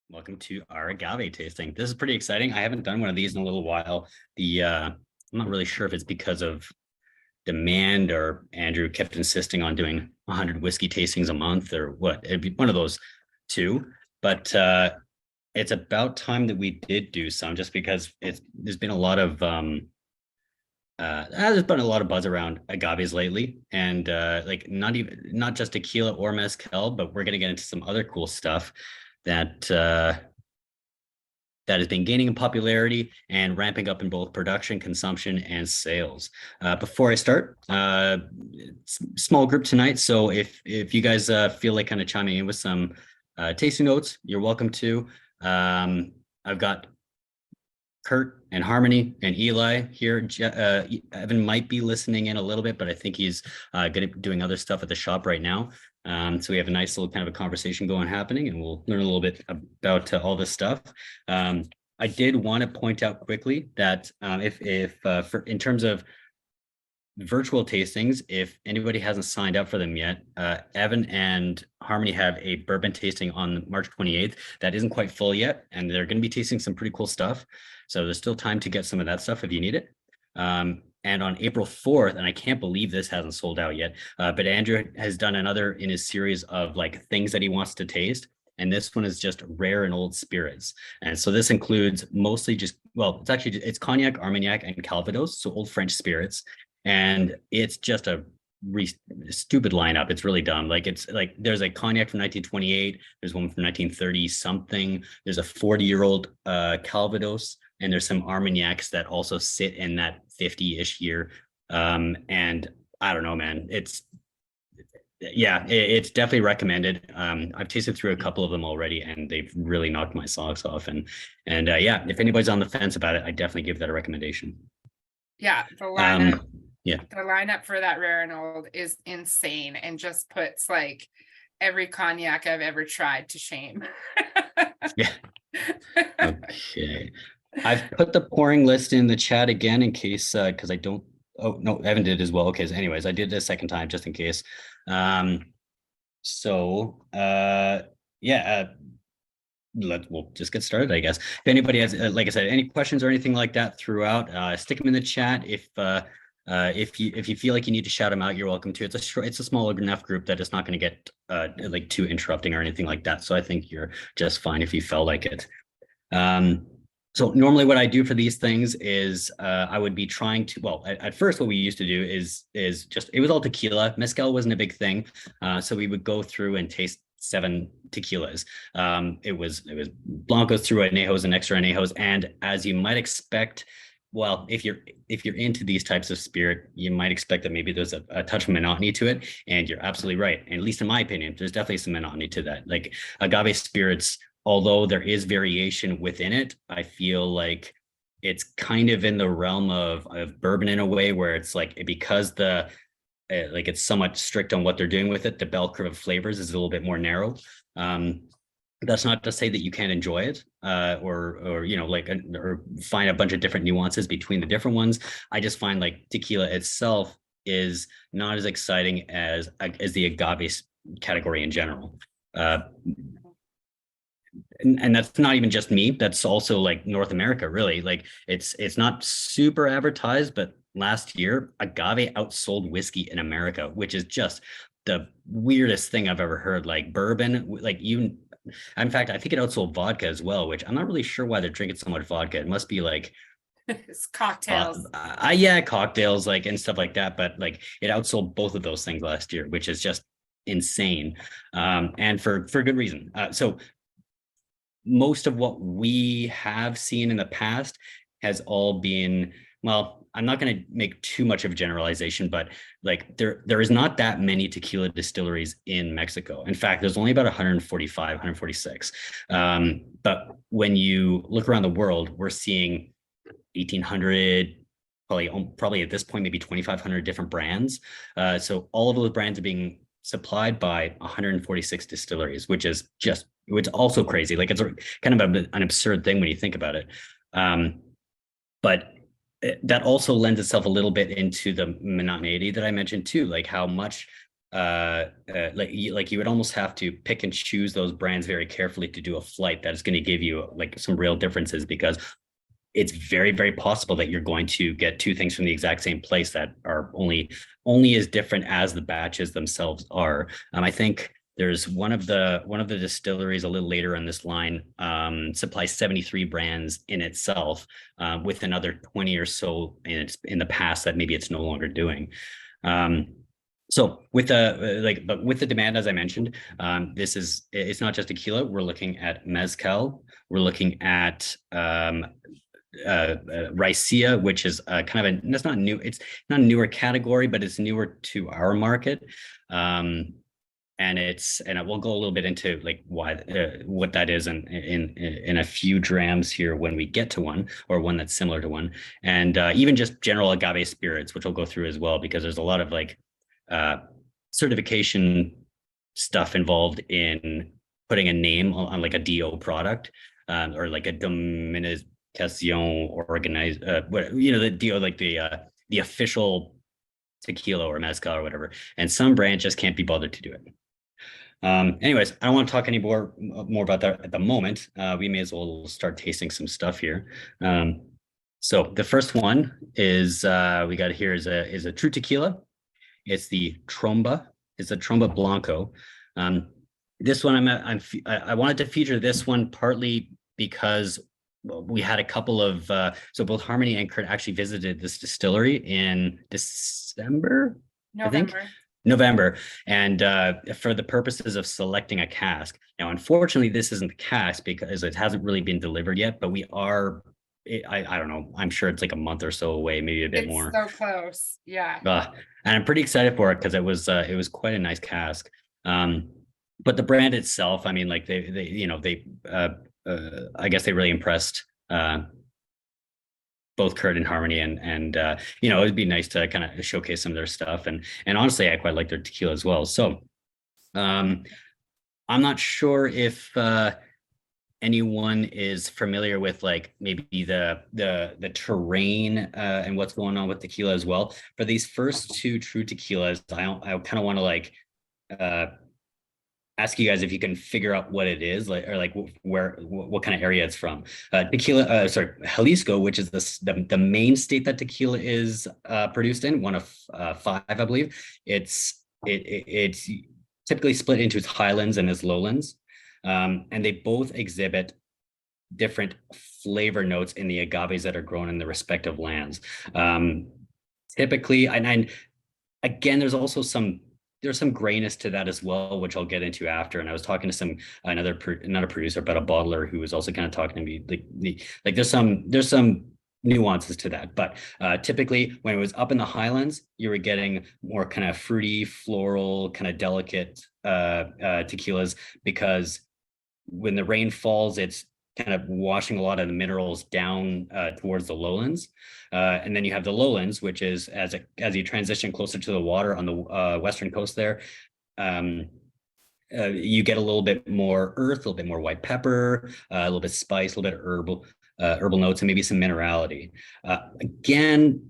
Welcome to our agave tasting. This is pretty exciting. I haven't done one of these in a little while. I'm not really sure if it's because of demand or Andrew kept insisting on doing 100 whiskey tastings a month or what. It'd be one of those two. But it's about time that we did do some, just because there's been a lot of there's been a lot of buzz around agaves lately, and like not just tequila or mezcal, but we're gonna get into some other cool stuff that that has been gaining in popularity and ramping up in both production, consumption, and sales. Before I start, small group tonight, so if you guys feel like kind of chiming in with some tasting notes, you're welcome to. I've got Kurt and Harmony and Eli here. Evan might be listening in a little bit, but I think he's doing other stuff at the shop right now. So we have a nice little kind of a conversation happening, and we'll learn a little bit about all this stuff. I did want to point out quickly that in terms of virtual tastings, if anybody hasn't signed up for them yet, Evan and Harmony have a bourbon tasting on March 28th that isn't quite full yet, and they're going to be tasting some pretty cool stuff. So there's still time to get some of that stuff if you need it. And on April 4th, and I can't believe this hasn't sold out yet, but Andrew has done another in his series of like things that he wants to taste. And this one is just rare and old spirits. And so this includes mostly it's cognac, Armagnac, and Calvados, so old French spirits. And it's just a stupid lineup. It's really dumb. Like it's like there's a cognac from 1928. There's one from 1930 something. There's a 40-year-old Calvados, and there's some Armagnacs that also sit in that 50-ish year. And I don't know, man. It's definitely recommended. I've tasted through a couple of them already, and they've really knocked my socks off. And if anybody's on the fence about it, I definitely give that a recommendation. Yeah, the lineup for that rare and old is insane, and just puts like every cognac I've ever tried to shame. Yeah. Okay. I've put the pouring list in the chat again in case, because I don't. Oh no, Evan did as well. Okay, so anyways, I did it a second time just in case. We'll just get started, I guess. If anybody has, like I said, any questions or anything like that throughout, stick them in the chat. If you feel like you need to shout them out, you're welcome to. It's a small enough group that it's not going to get like too interrupting or anything like that. So I think you're just fine if you felt like it. So normally what I do for these things is I would be trying to, at first what we used to do is just, it was all tequila. Mezcal wasn't a big thing. So we would go through and taste 7 tequilas. It was Blancos through añejos and extra añejos. And as you might expect, well, if you're into these types of spirit, you might expect that maybe there's a touch of monotony to it. And you're absolutely right. And at least in my opinion, there's definitely some monotony to that. Like agave spirits, although there is variation within it, I feel like it's kind of in the realm of bourbon in a way, where it's like, because it's somewhat strict on what they're doing with it, the bell curve of flavors is a little bit more narrow. That's not to say that you can't enjoy it, or find a bunch of different nuances between the different ones. I just find like tequila itself is not as exciting as the agave category in general. And that's not even just me. That's also like North America, really. Like it's not super advertised, but last year agave outsold whiskey in America, which is just the weirdest thing I've ever heard. Like bourbon, in fact, I think it outsold vodka as well, which I'm not really sure why they're drinking so much vodka. It must be like it's cocktails. Cocktails, like, and stuff like that. But like it outsold both of those things last year, which is just insane, and for good reason. So most of what we have seen in the past has all been, well, I'm not going to make too much of a generalization, but like there is not that many tequila distilleries in Mexico. In fact, there's only about 145, 146. But when you look around the world, we're seeing 1,800, probably at this point, maybe 2,500 different brands. So all of those brands are being supplied by 146 distilleries, which is it's also crazy. Like it's kind of an absurd thing when you think about it. But that also lends itself a little bit into the monotonity that I mentioned too, like how much like you would almost have to pick and choose those brands very carefully to do a flight that is going to give you like some real differences, because it's very, very possible that you're going to get two things from the exact same place that are only as different as the batches themselves are. I think there's one of the distilleries a little later in this line supplies 73 brands in itself, with another 20 or so in the past that maybe it's no longer doing. So with but with the demand, as I mentioned, it's not just tequila. We're looking at mezcal. We're looking at Raicilla, which is kind of it's not new. It's not a newer category, but it's newer to our market. And we'll go a little bit into like why what that is in a few drams here when we get to one, or one that's similar to one, and even just general agave spirits, which we'll go through as well, because there's a lot of like certification stuff involved in putting a name on like a DO product, or like a dominication organized, the DO, like the official tequila or mezcal or whatever, and some brands just can't be bothered to do it. Anyways, I don't want to talk any more about that at the moment. We may as well start tasting some stuff here. So the first one is we got here is a true tequila. It's the Tromba. It's a Tromba Blanco. This one I wanted to feature this one partly because we had a couple of so both Harmony and Kurt actually visited this distillery in November. I think November, and for the purposes of selecting a cask. Now, unfortunately, this isn't the cask because it hasn't really been delivered yet, but we are. I don't know. I'm sure it's like a month or so away, maybe a bit more. So close, yeah. And I'm pretty excited for it because it was quite a nice cask. But the brand itself, I mean, like I guess they really impressed both Kurt and Harmony, and it'd be nice to kind of showcase some of their stuff, and honestly, I quite like their tequila as well. So, I'm not sure if anyone is familiar with like maybe the terrain and what's going on with tequila as well. For these first two true tequilas, I kind of want to like ask you guys if you can figure out what it is, like, or like what kind of area it's from. Jalisco, which is the main state that tequila is produced in, one of 5, I believe. It's typically split into its highlands and its lowlands, and they both exhibit different flavor notes in the agaves that are grown in the respective lands. Typically, and again, there's also some grayness to that as well, which I'll get into after. And I was talking to another producer, but a bottler who was also kind of talking to me like there's some nuances to that. But typically when it was up in the highlands, you were getting more kind of fruity, floral, kind of delicate tequilas, because when the rain falls, it's kind of washing a lot of the minerals down towards the lowlands, and then you have the lowlands, which is as you transition closer to the water on the western coast there, you get a little bit more earth, a little bit more white pepper, a little bit spice, a little bit of herbal notes, and maybe some minerality. Again,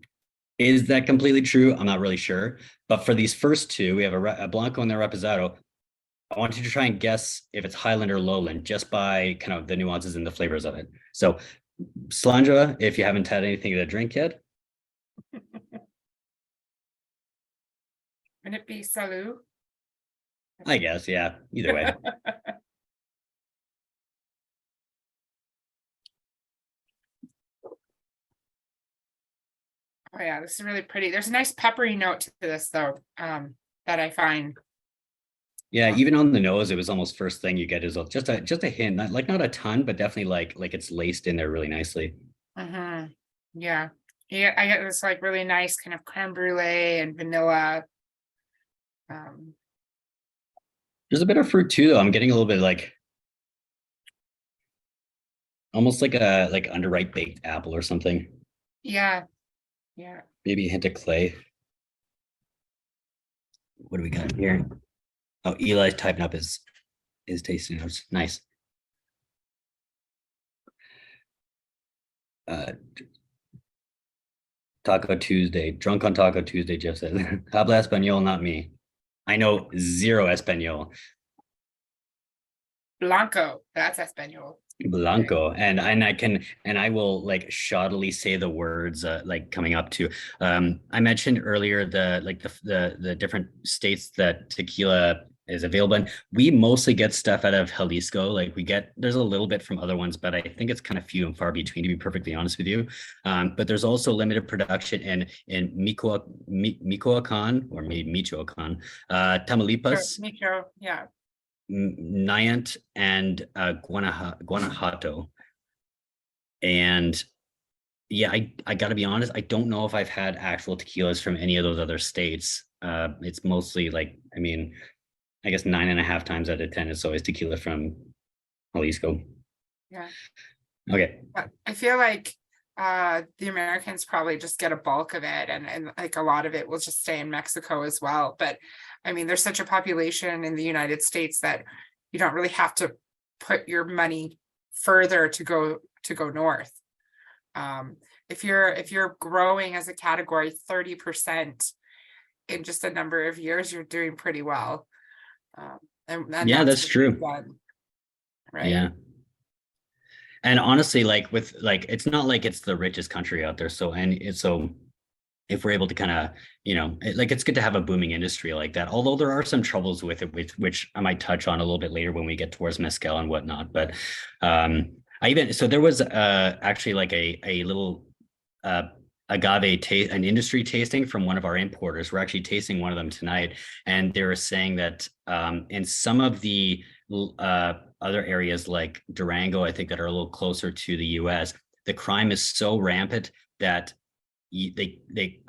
is that completely true? I'm not really sure. But for these first two, we have a Blanco and a Reposado. I want you to try and guess if it's highland or lowland just by kind of the nuances and the flavors of it. So, Slandra, if you haven't had anything to drink yet. Would it be Salud? I guess, yeah. Either way. Oh yeah, this is really pretty. There's a nice peppery note to this though, that I find. Yeah, even on the nose, it was almost first thing you get is just a hint, not a ton, but definitely like it's laced in there really nicely. Yeah, I get this like really nice kind of creme brulee and vanilla. There's a bit of fruit too, though. I'm getting a little bit like almost like a underripe baked apple or something. Yeah. Maybe a hint of clay. What do we got here? Oh, Eli's typing up his tasting notes. Nice. Taco Tuesday. Drunk on Taco Tuesday, Jeff said. Habla Espanol, not me. I know zero Espanol. Blanco, that's Espanol. Blanco, and I will like shoddily say the words like coming up to. I mentioned earlier the different states that tequila is available in. We mostly get stuff out of Jalisco. Like there's a little bit from other ones, but I think it's kind of few and far between, to be perfectly honest with you. But there's also limited production in Michoacan, or maybe Michoacan, Tamaulipas. Micho, yeah. Nayant, and Guanajuato. And yeah, I gotta be honest, I don't know if I've had actual tequilas from any of those other states. It's mostly like, I mean, I guess 9.5 times out of 10 it's always tequila from Jalisco. Yeah. Okay. I feel like the Americans probably just get a bulk of it, and like a lot of it will just stay in Mexico as well. But I mean, there's such a population in the United States that you don't really have to put your money further to go north. If you're growing as a category 30% in just a number of years, you're doing pretty well. And yeah, that's true. Done, right? Yeah. And honestly, like it's not like it's the richest country out there. So if we're able to kind of, it's good to have a booming industry like that. Although there are some troubles with it, which I might touch on a little bit later when we get towards mezcal and whatnot. But there was actually like a little agave an industry tasting from one of our importers. We're actually tasting one of them tonight, and they were saying that in some of the other areas like Durango, I think, that are a little closer to the US, the crime is so rampant that a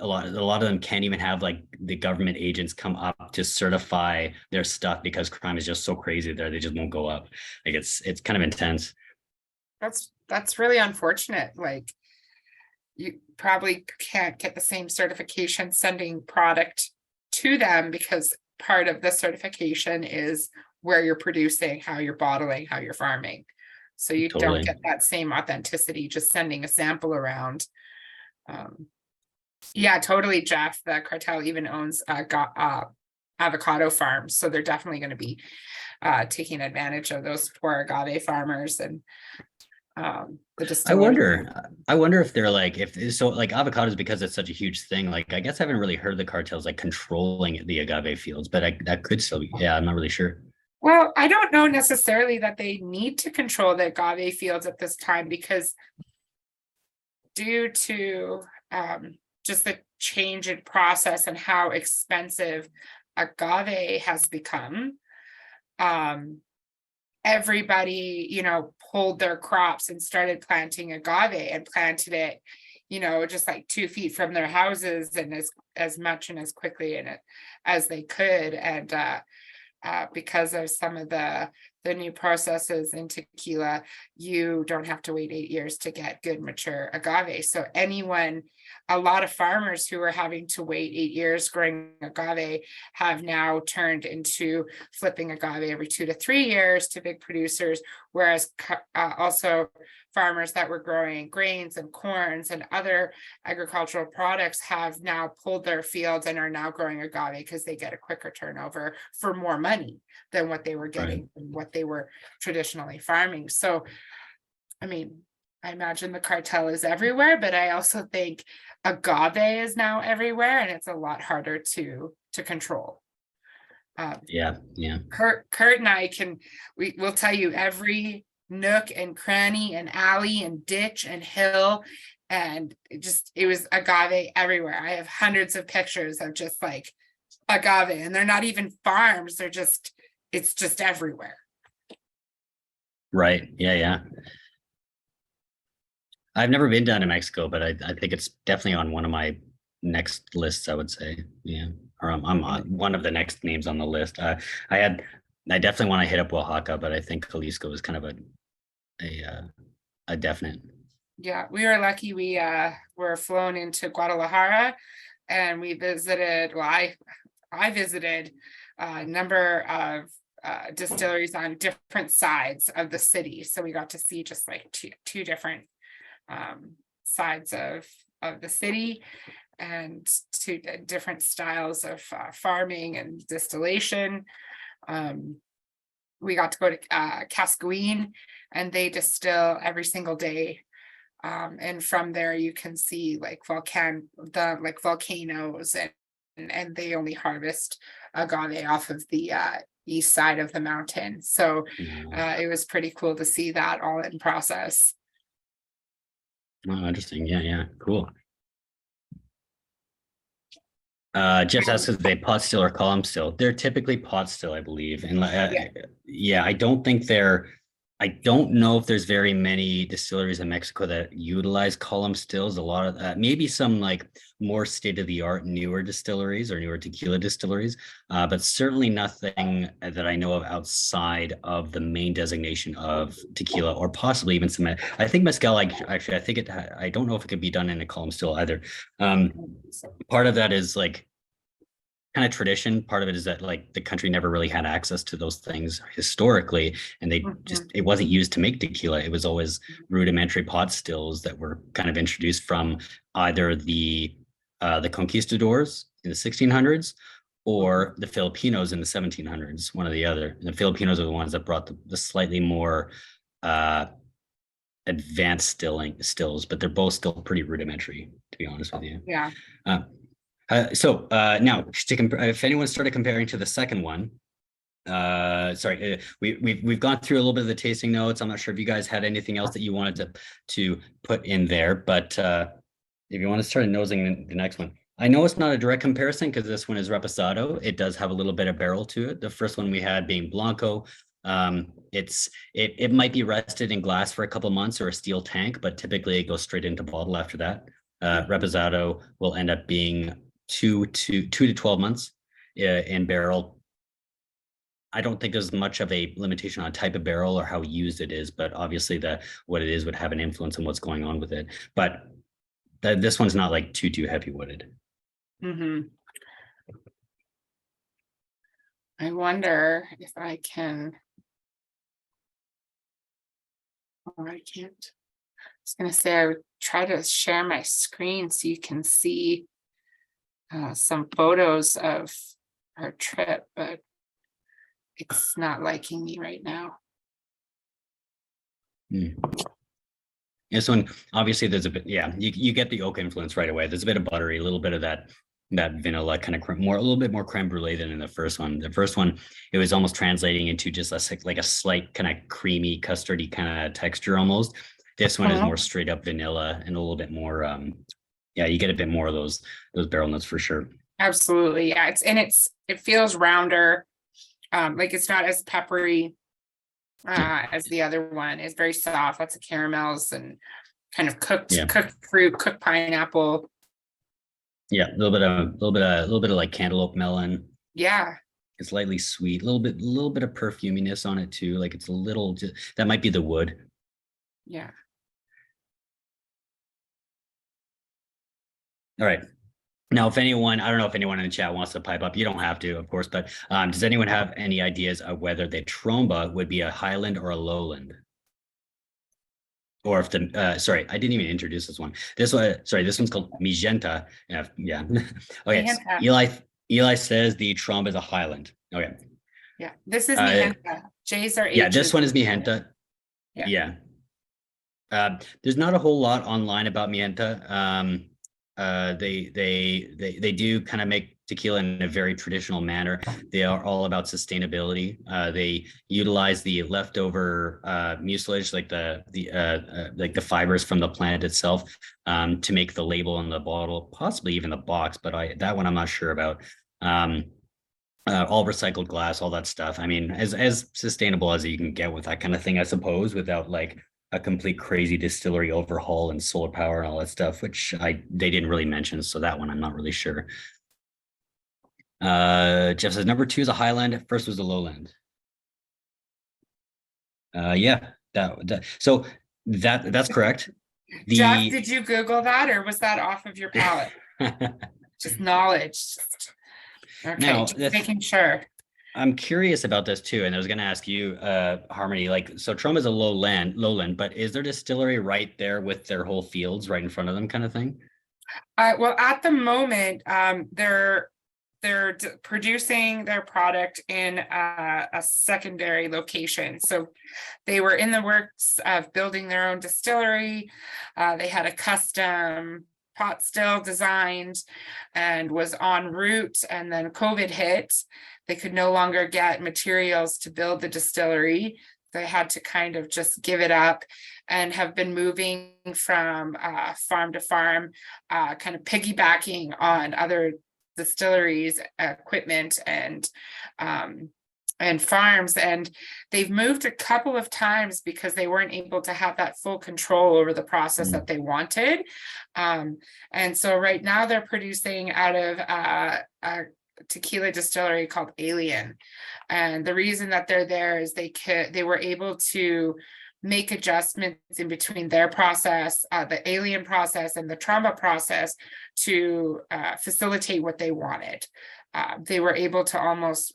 lot of them can't even have like the government agents come up to certify their stuff because crime is just so crazy there. They just won't go up. Like it's kind of intense. That's really unfortunate. Like, you probably can't get the same certification sending product to them, because part of the certification is where you're producing, how you're bottling, how you're farming. So you don't get that same authenticity just sending a sample around. Yeah, totally, Jeff. The cartel even owns avocado farms, so they're definitely going to be taking advantage of those poor agave farmers and the distillers. I wonder if they're like, like avocados, because it's such a huge thing. Like, I guess I haven't really heard the cartels like controlling the agave fields, but that could still be. Yeah, I'm not really sure. Well, I don't know necessarily that they need to control the agave fields at this time, because due to just the change in process and how expensive agave has become, everybody, pulled their crops and started planting agave, and planted it, just like 2 feet from their houses, and as much and as quickly as they could. And because of some of the new processes in tequila, you don't have to wait 8 years to get good mature agave. So a lot of farmers who are having to wait 8 years growing agave have now turned into flipping agave every 2 to 3 years to big producers, whereas also farmers that were growing grains and corns and other agricultural products have now pulled their fields and are now growing agave because they get a quicker turnover for more money than what they were getting and what they were traditionally farming. So, I mean, I imagine the cartel is everywhere, but I also think agave is now everywhere, and it's a lot harder to control. Yeah. Kurt and I we'll tell you every nook and cranny and alley and ditch and hill, and it was agave everywhere. I have hundreds of pictures of just like agave, and they're not even farms, it's just everywhere. Right. Yeah. I've never been down to Mexico, but I think it's definitely on one of my next lists, I would say. Yeah. Or I'm on one of the next names on the list. I definitely want to hit up Oaxaca, but I think Jalisco is kind of a definite. Yeah, we were lucky. We were flown into Guadalajara, and we visited, I visited a number of distilleries on different sides of the city. So we got to see just like two different sides of the city. and to different styles of farming and distillation. We got to go to Cascouine, and they distill every single day. And from there you can see like volcanoes, and they only harvest agave off of the east side of the mountain. So it was pretty cool to see that all in process. Oh, interesting. Yeah, cool. Jeff asks if they pot still or column still. They're typically pot still, I believe. And I don't know if there's very many distilleries in Mexico that utilize column stills. A lot of maybe some like more state-of-the-art newer distilleries or newer tequila distilleries, but certainly nothing that I know of outside of the main designation of tequila, or possibly even some. I think mezcal. Actually, I think I don't know if it could be done in a column still either. Part of that is like kind of tradition. Part of it is that like the country never really had access to those things historically, and they it wasn't used to make tequila. It was always rudimentary pot stills that were kind of introduced from either the conquistadors in the 1600s or the Filipinos in the 1700s, one or the other. And the Filipinos are the ones that brought the slightly more advanced stills, but they're both still pretty rudimentary, to be honest with you. Yeah. So now, if anyone started comparing to the second one, we've gone through a little bit of the tasting notes. I'm not sure if you guys had anything else that you wanted to put in there, but if you want to start nosing the next one, I know it's not a direct comparison because this one is Reposado. It does have a little bit of barrel to it. The first one we had being Blanco. It might be rested in glass for a couple months or a steel tank, but typically it goes straight into bottle after that. Reposado will end up being 2 to 12 months in barrel. I don't think there's much of a limitation on type of barrel or how used it is, but obviously what it is would have an influence on what's going on with it. But this one's not like too heavy wooded. I wonder if I can. Oh, I can't. I was gonna say I would try to share my screen so you can see some photos of our trip, but it's not liking me right now. This one, obviously, there's a bit, you get the oak influence right away. There's a bit of buttery, a little bit of that vanilla kind of a little bit more creme brulee than in the first one. The first one, it was almost translating into just like a slight kind of creamy, custardy kind of texture almost. This one is more straight up vanilla and a little bit more, you get a bit more of those barrel notes for sure. Absolutely, yeah. It feels rounder, like it's not as peppery as the other one. It's very soft, lots of caramels and kind of cooked fruit, cooked pineapple. Yeah, a little bit of like cantaloupe melon. Yeah, it's lightly sweet, a little bit of perfuminess on it too. Like it's a little, that might be the wood. Yeah. All right. Now, I don't know if anyone in the chat wants to pipe up. You don't have to, of course, but does anyone have any ideas of whether the Tromba would be a highland or a lowland? Or if I didn't even introduce this one. This one's called Mijenta. Yeah. Okay. Mijenta. Eli says the Tromba is a highland. Okay. Yeah, this is Mijenta. J's are H's. Yeah, this one is Mijenta. Yeah. There's not a whole lot online about Mijenta. They do kind of make tequila in a very traditional manner. They are all about sustainability. They utilize the leftover mucilage, like the fibers from the plant itself, to make the label on the bottle, possibly even the box. But that one I'm not sure about. All recycled glass, all that stuff. I mean, as sustainable as you can get with that kind of thing, I suppose, without like a complete crazy distillery overhaul and solar power and all that stuff, which they didn't really mention. So that one I'm not really sure. Jeff says number 2 is a highland. First was a lowland. So that's correct. Jeff, did you Google that, or was that off of your palate? Just knowledge. Okay, now, just making sure. I'm curious about this too, and I was going to ask you, Harmony. Like, so Tromba is a lowland, but is there distillery right there with their whole fields right in front of them, kind of thing? Well, at the moment, they're producing their product in a secondary location. So they were in the works of building their own distillery. They had a custom pot still designed and was en route, and then COVID hit. They could no longer get materials to build the distillery. They had to kind of just give it up, and have been moving from farm to farm, kind of piggybacking on other distilleries, equipment, and farms. And they've moved a couple of times because they weren't able to have that full control over the process that they wanted. And so right now they're producing out of a tequila distillery called Alien. And the reason that they're there is they were able to make adjustments in between their process, the Alien process and the Tromba process, to facilitate what they wanted. They were able to almost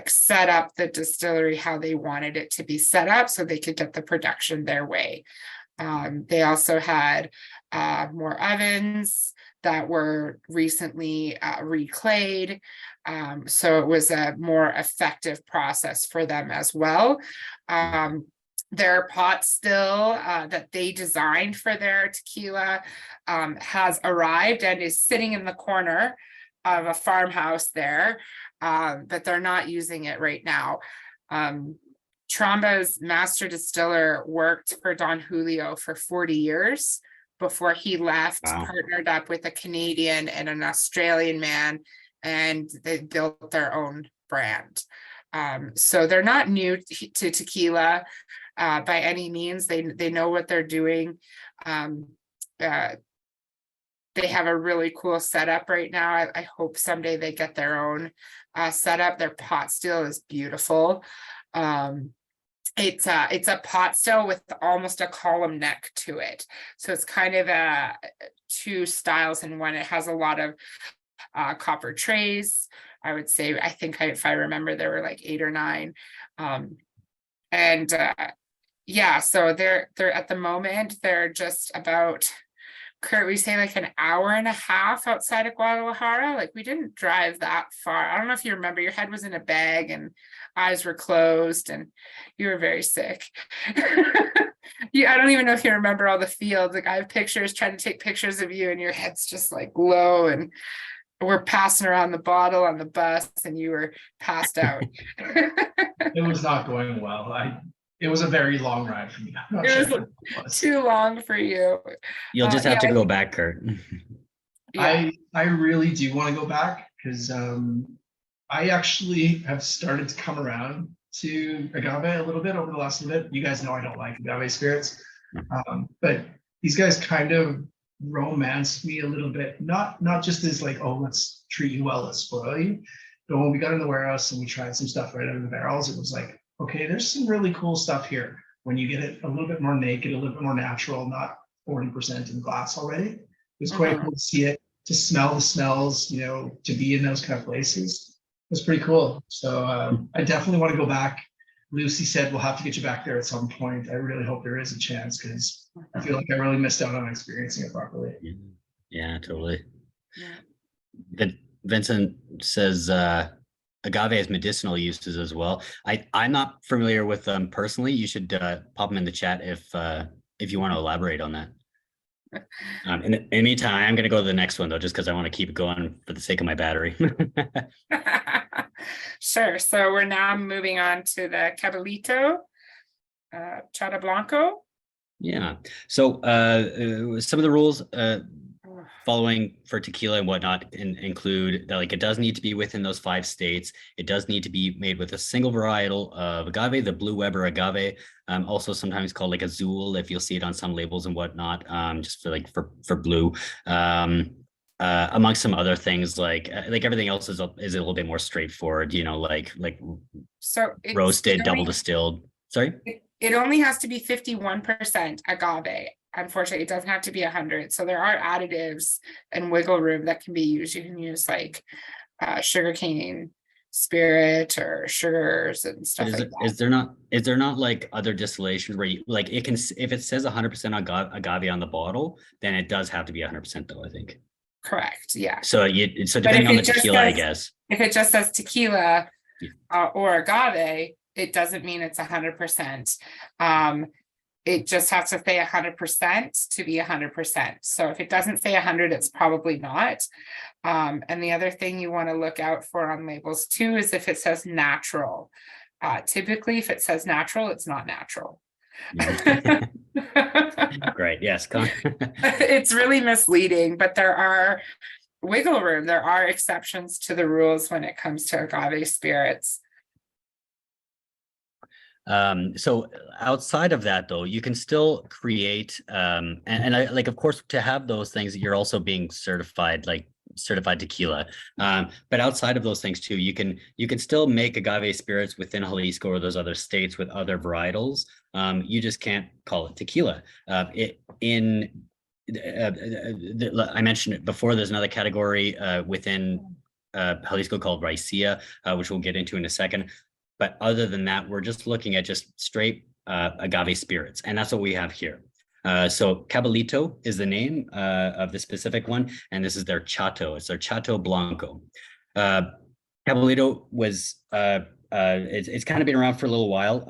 set up the distillery how they wanted it to be set up so they could get the production their way. They also had more ovens that were recently reclayed. So it was a more effective process for them as well. Their pot still that they designed for their tequila has arrived and is sitting in the corner of a farmhouse there, but they're not using it right now. Tromba's master distiller worked for Don Julio for 40 years before he left, partnered up with a Canadian and an Australian man, and they built their own brand. So they're not new to tequila by any means. They know what they're doing. They have a really cool setup right now. I hope someday they get their own setup. Their pot still is beautiful. It's a pot still with almost a column neck to it. So it's kind of two styles in one. It has a lot of copper trays. I would say, I think if I remember, there were like 8 or 9. Yeah, so they're at the moment, they're just about, Kurt, we say like an hour and a half outside of Guadalajara. Like, we didn't drive that far. I don't know if you remember, your head was in a bag and eyes were closed and you were very sick. I don't even know if you remember all the fields. Like, I have pictures, trying to take pictures of you and your head's just like low, and we're passing around the bottle on the bus and you were passed out. It was not going well. It was a very long ride for me. It was too long for you. You'll just have to go back, Kurt. Yeah. I really do want to go back because I actually have started to come around to agave a little bit over the last little bit. You guys know I don't like agave spirits, but these guys kind of romanced me a little bit. Not just as like, oh, let's treat you well, let's spoil you. But when we got in the warehouse and we tried some stuff right out of the barrels, it was like, okay, there's some really cool stuff here. When you get it a little bit more naked, a little bit more natural, not 40% in glass already. It was quite cool to see it, to smell the smells, to be in those kind of places. It was pretty cool. So I definitely want to go back. Lucy said we'll have to get you back there at some point. I really hope there is a chance because I feel like I really missed out on experiencing it properly. Yeah, totally. Yeah. Vincent says agave has medicinal uses as well. I'm not familiar with them personally. You should pop them in the chat if you want to elaborate on that. In the meantime, I'm going to go to the next one though, just because I want to keep it going for the sake of my battery. Sure. So we're now moving on to the Caballito, Chato Blanco. Yeah. So some of the rules following for tequila and whatnot include that, like, it does need to be within those 5 states. It does need to be made with a single varietal of agave, the Blue Weber agave, also sometimes called like Azul, if you'll see it on some labels and whatnot, just for blue. Amongst some other things, like everything else is a little bit more straightforward, like so roasted, double distilled. Sorry? It only has to be 51% agave. Unfortunately, it doesn't have to be 100. So there are additives and wiggle room that can be used. You can use like sugarcane spirit or sugars and But stuff is, like it, that. is there not like other distillations where you like it can if it says 100% agave on the bottle, then it does have to be 100% though, I think. Correct. Yeah. So But depending on the tequila, I guess. if it just says tequila Yeah. or agave, it doesn't mean it's 100%. It just has to say 100% to be 100%. So if it doesn't say 100, it's probably not. And the other thing you want to look out for on labels too is if it says natural. Typically, if it says natural, it's not natural. Great. Yes. It's really misleading, but there are wiggle room. There are exceptions to the rules when it comes to agave spirits. So outside of that though, you can still create and I like, of course, to have those things, you're also being certified, like certified tequila. But outside of those things too, you can still make agave spirits within Jalisco or those other states with other varietals. You just can't call it tequila. I mentioned it before, there's another category within Jalisco called Raicilla, which we'll get into in a second. But other than that, we're just looking at just straight agave spirits. And that's what we have here. So Caballito is the name of the specific one. And this is their Chato. It's their Chato Blanco. Caballito was, it's kind of been around for a little while.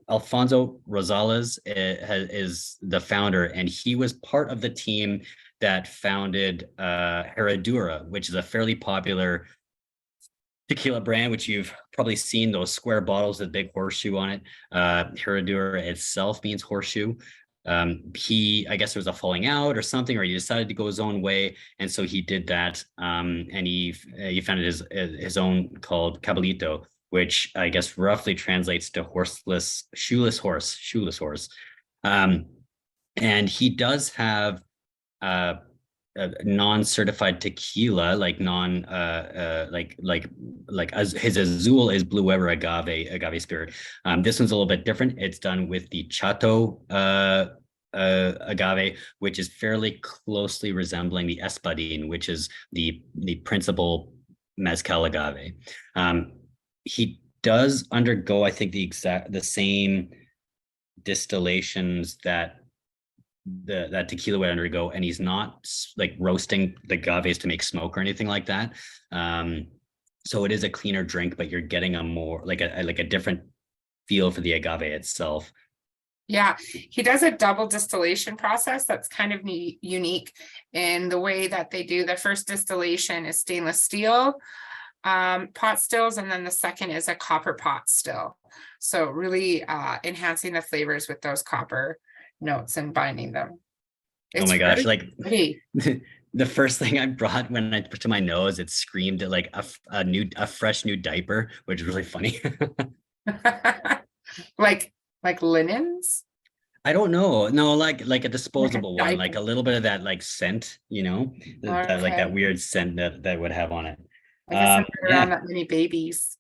Alfonso Rosales is the founder, and he was part of the team that founded Herradura, which is a fairly popular tequila brand, which you've probably seen, those square bottles with big horseshoe on it. Herradura itself means horseshoe. I guess there was a falling out or something, or he decided to go his own way, and so he did that. And he founded his own called Caballito, which I guess roughly translates to shoeless horse. And he does have non-certified tequila, like as his azul is blue weber agave spirit. This one's a little bit different. It's done with the Chato agave, which is fairly closely resembling the espadin, which is the principal mezcal agave. He does undergo, I think, the same distillations that tequila would undergo, and he's not like roasting the agaves to make smoke or anything like that. So it is a cleaner drink, but you're getting a more like a different feel for the agave itself. Yeah, he does a double distillation process that's kind of unique in the way that they do. The first distillation is stainless steel pot stills, and then the second is a copper pot still. So really enhancing the flavors with those copper notes and binding them. Oh my gosh, like the first thing I brought when I put to my nose, it screamed like a fresh new diaper, which is really funny. like linens? I don't know. No, like a disposable one, like a little bit of that like scent, that weird scent that would have on it. I guess I'm not around that many babies.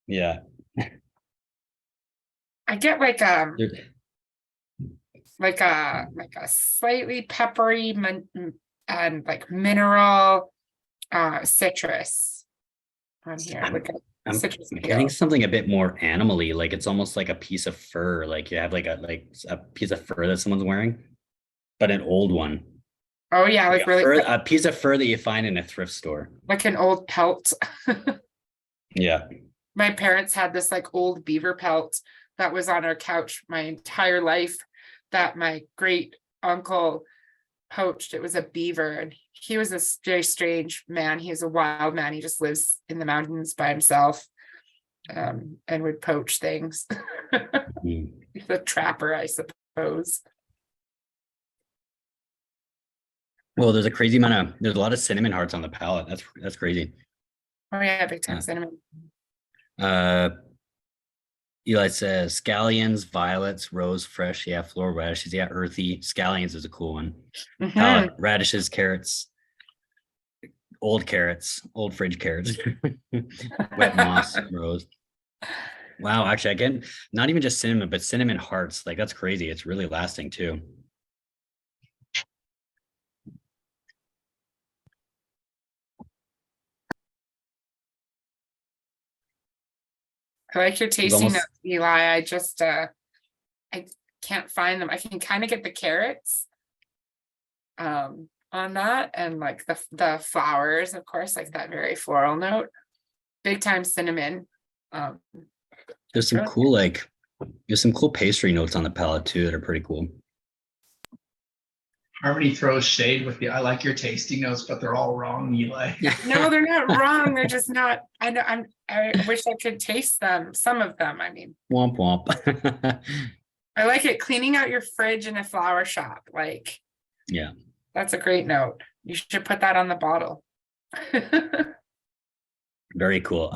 Yeah. I get like a slightly peppery and like mineral citrus on here. I'm getting something a bit more animal-y, like it's almost like a piece of fur, like you have like a piece of fur that someone's wearing, but an old one. Oh yeah, like really a piece of fur that you find in a thrift store, like an old pelt. Yeah. My parents had this like old beaver pelt that was on our couch my entire life that my great uncle poached. It was a beaver, and he was a very strange man. He was a wild man. He just lives in the mountains by himself, and would poach things. He's a trapper, I suppose. Well, there's a lot of cinnamon hearts on the palate. That's crazy. Oh yeah, big time cinnamon. Eli says scallions, violets, rose, fresh, floral radishes, earthy. Scallions is a cool one. Radishes, carrots, old fridge carrots, wet moss, rose. Wow, actually, again, not even just cinnamon, but cinnamon hearts. Like that's crazy. It's really lasting too. I like your tasting almost- notes, Eli. I just I can't find them. I can kind of get the carrots on that, and like the flowers, of course, like that very floral note. Big time cinnamon. There's some cool there's some cool pastry notes on the palate too that are pretty cool. Harmony throws shade with the I like your tasting notes, but they're all wrong, Eli. No, they're not wrong. They're just not. I know. I wish I could taste them. Some of them. I mean, Womp womp. I like it cleaning out your fridge in a flower shop. Like, Yeah. that's a great note. You should put that on the bottle. Very cool.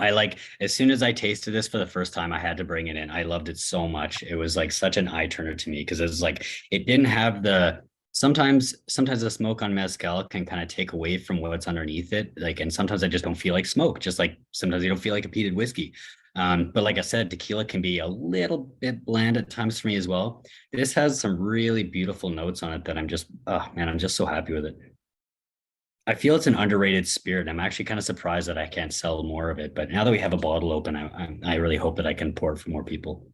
As soon as I tasted this for the first time, I had to bring it in. I loved it so much. It was like such an eye turner to me because it's like it didn't have sometimes the smoke on mezcal can kind of take away from what's underneath it. And sometimes I just don't feel like smoke, just like sometimes you don't feel like a peated whiskey. But like I said, tequila can be a little bit bland at times for me as well. This has some really beautiful notes on it that I'm just so happy with it. I feel it's an underrated spirit. I'm actually kind of surprised that I can't sell more of it. But now that we have a bottle open, I really hope that I can pour it for more people.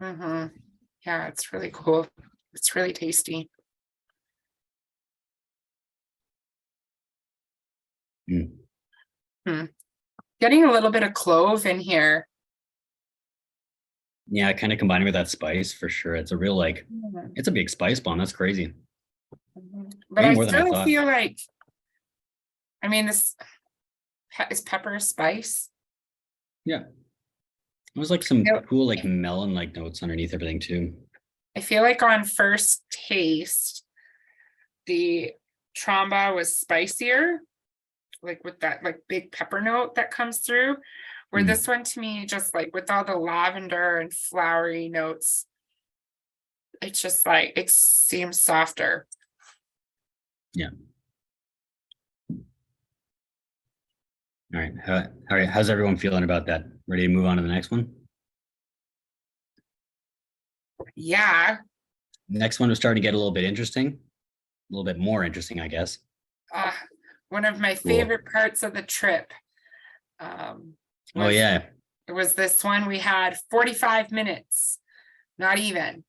Yeah, it's really cool. It's really tasty. Getting a little bit of clove in here. Yeah, kind of combining with that spice for sure. It's a real it's a big spice bomb. That's crazy. But Way I more than I still thought. feel like, I mean, this is pepper a spice. Yeah. It was like some Yep. cool melon notes underneath everything too. I feel like on first taste, the Tromba was spicier, like with that big pepper note that comes through. Where this one to me, just like with all the lavender and flowery notes, it's just like it seems softer. Yeah. All right. How's everyone feeling about that? Ready to move on to the next one? Yeah. Next one was starting to get a little bit interesting, a little bit more interesting, I guess. One of my favorite parts of the trip. Yeah. It was this one. We had 45 minutes, not even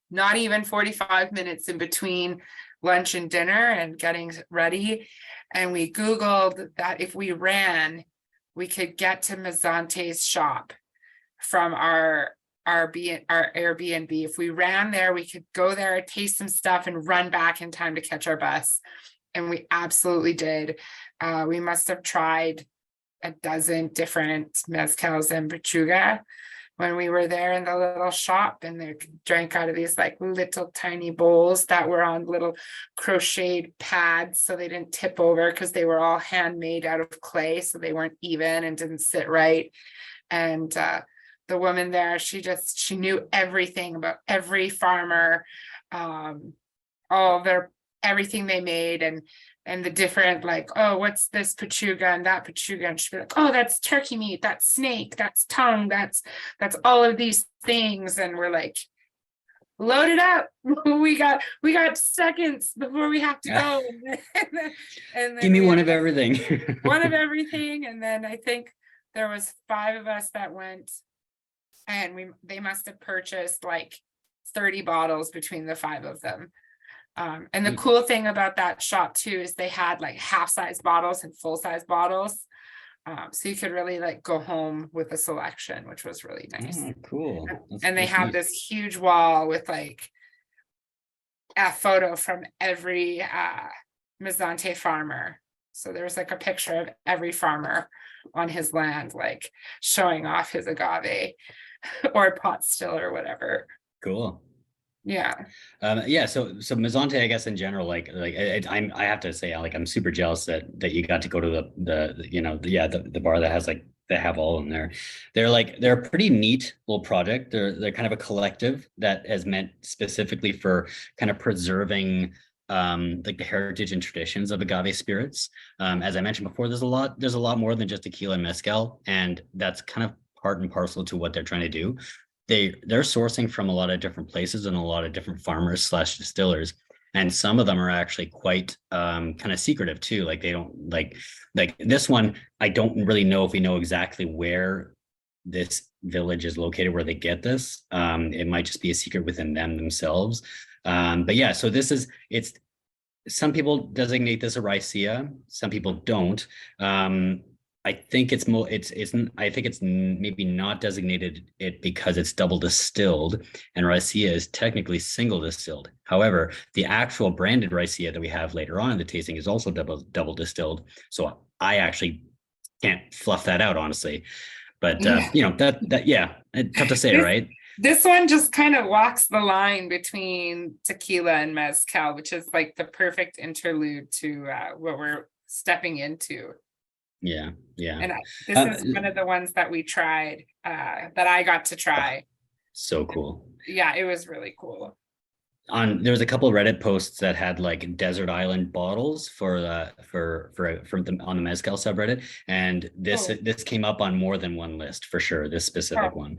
45 minutes in between lunch and dinner and getting ready. And we Googled that if we ran, we could get to Mezonte's shop from our Airbnb. If we ran there, we could go there, taste some stuff, and run back in time to catch our bus. And we absolutely did. We must have tried a dozen different mezcals and pechuga when we were there in the little shop, and they drank out of these little tiny bowls that were on little crocheted pads so they didn't tip over because they were all handmade out of clay, so they weren't even and didn't sit right. And the woman there, she knew everything about every farmer, everything they made, and the different what's this pechuga and that pechuga, and she'd be like, oh, that's turkey meat, that's snake, that's tongue, that's all of these things. And we're like, load it up. we got seconds before we have to go. and then Give me one of everything. One of everything. And then I think there was 5 of us that went, and they must have purchased 30 bottles between the 5 of them. And the cool thing about that shop too is they had half-size bottles and full-size bottles. So you could really go home with a selection, which was really nice. Oh, cool. And they have this huge wall with a photo from every Mezonte farmer. So there's a picture of every farmer on his land, showing off his agave or pot still or whatever. Cool. Yeah. So Mezonte, I guess in general, I have to say, I'm super jealous that you got to go to the bar that has they have all of them there. They're a pretty neat little project. They're kind of a collective that is meant specifically for kind of preserving the heritage and traditions of agave spirits. As I mentioned before, there's a lot more than just tequila and mezcal, and that's kind of part and parcel to what they're trying to do. They're sourcing from a lot of different places and a lot of different farmers / distillers, and some of them are actually quite kind of secretive too. They don't like this one. I don't really know if we know exactly where this village is located where they get this. It might just be a secret within them themselves. But yeah, so it's some people designate this a Raicilla, some people don't. I think it's maybe not designated it because it's double distilled, and Raicilla is technically single distilled. However, the actual branded Raicilla that we have later on in the tasting is also double distilled. So I actually can't fluff that out, honestly. But tough to say, right? This one just kind of walks the line between tequila and mezcal, which is like the perfect interlude to what we're stepping into. Yeah. And this is one of the ones that we tried, that I got to try. So cool. Yeah, it was really cool. There was a couple of Reddit posts that had like desert island bottles for the on the mezcal subreddit, and this came up on more than one list for sure. This specific one.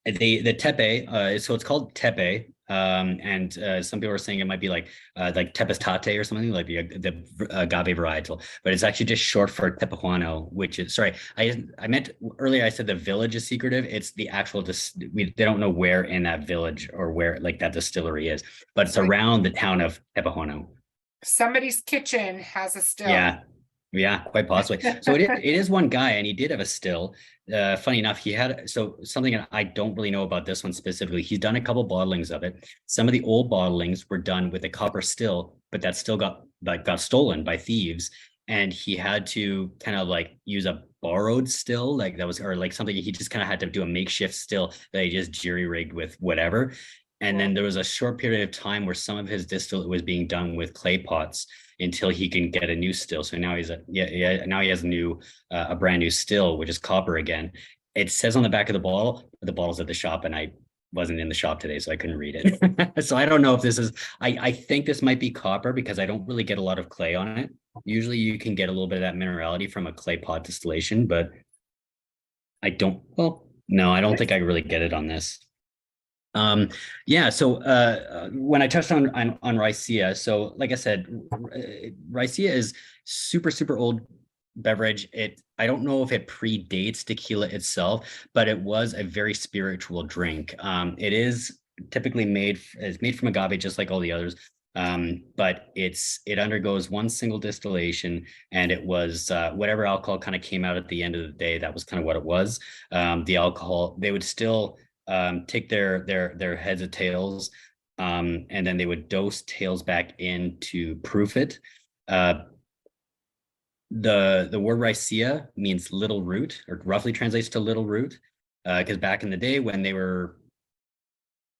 The Tepe, so it's called Tepe, and some people are saying it might be like Tepestate or something, like the agave varietal, but it's actually just short for Tepehuano, which is, sorry, I meant earlier, I said the village is secretive. It's the actual, they don't know where in that village or where like that distillery is, but it's around the town of Tepehuano. Somebody's kitchen has a still. Yeah, quite possibly. So it is one guy, and he did have a still. Funny enough, he had something I don't really know about this one specifically. He's done a couple bottlings of it. Some of the old bottlings were done with a copper still, but that still got stolen by thieves, and he had to kind of like use a borrowed still, like that was, or like something he just kind of had to do a makeshift still that he just jury rigged with whatever. And then there was a short period of time where some of his distillate was being done with clay pots until he can get a new still. So now now he has a brand new still, which is copper again. It says on the back of the bottle, the bottle's at the shop, and I wasn't in the shop today, so I couldn't read it. So I don't know if this is, I think this might be copper because I don't really get a lot of clay on it. Usually you can get a little bit of that minerality from a clay pot distillation, but I don't think I really get it on this. So when I touched on Raicilla, so like I said, Raicilla is super old beverage. I don't know if it predates tequila itself, but it was a very spiritual drink. It is typically made from agave, just like all the others. But it undergoes one single distillation, and it was whatever alcohol kind of came out at the end of the day. That was kind of what it was. The alcohol, they would still take their heads of tails, and then they would dose tails back in to proof it. The word Raicilla means little root, or roughly translates to little root, because back in the day when they were,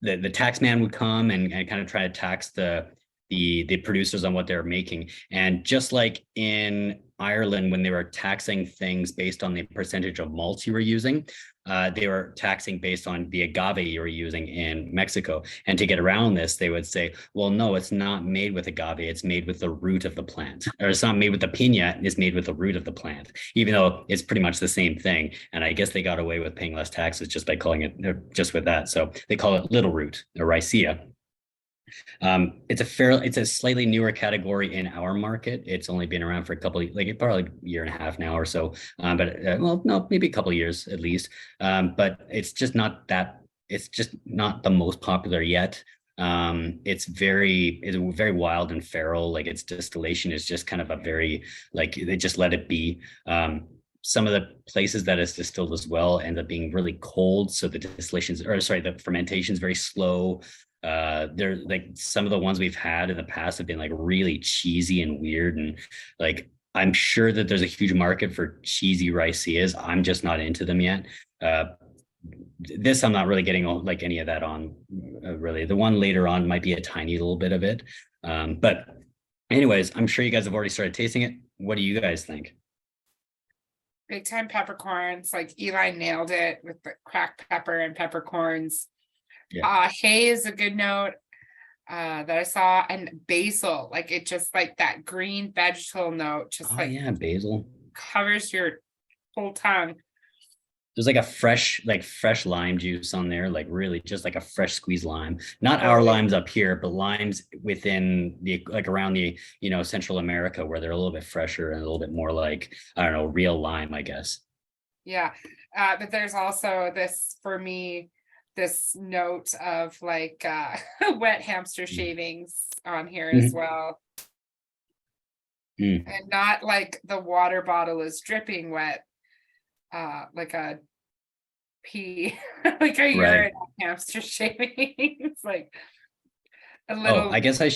the tax man would come and kind of try to tax the producers on what they're making. And just like in Ireland, when they were taxing things based on the percentage of malts you were using, they were taxing based on the agave you were using in Mexico. And to get around this, they would say, well, no, it's not made with agave, it's made with the root of the plant. Or it's not made with the piña, it's made with the root of the plant, even though it's pretty much the same thing. And I guess they got away with paying less taxes just by calling it, just with that. So they call it little root, or Raicilla. It's a slightly newer category in our market. It's only been around for probably a year and a half now or so. Maybe a couple of years at least. But it's just not the most popular yet. It's very wild and feral. Like, its distillation is just kind of they just let it be. Some of the places that it's distilled as well end up being really cold. So the fermentation is very slow. They're like, some of the ones we've had in the past have been like really cheesy and weird, and like, I'm sure that there's a huge market for cheesy Raicillas. I'm just not into them yet. This I'm not really getting like any of that on, really. The one later on might be a tiny little bit of it, but anyways, I'm sure you guys have already started tasting it. What do you guys think? Big time peppercorns. Like, Eli nailed it with the cracked pepper and peppercorns. Yeah. Hay is a good note that I saw, and basil, like, it just, like, that green vegetable note, just basil covers your whole tongue. There's like a fresh lime juice on there, like really just like a fresh squeezed lime. Not our limes up here, but limes within around the Central America, where they're a little bit fresher and a little bit more like, I don't know, real lime, I guess. Yeah. But there's also this, for me, this note of like wet hamster shavings on here as well. And not like the water bottle is dripping wet, like a pee, like a urine hamster shavings, like a little. I guess I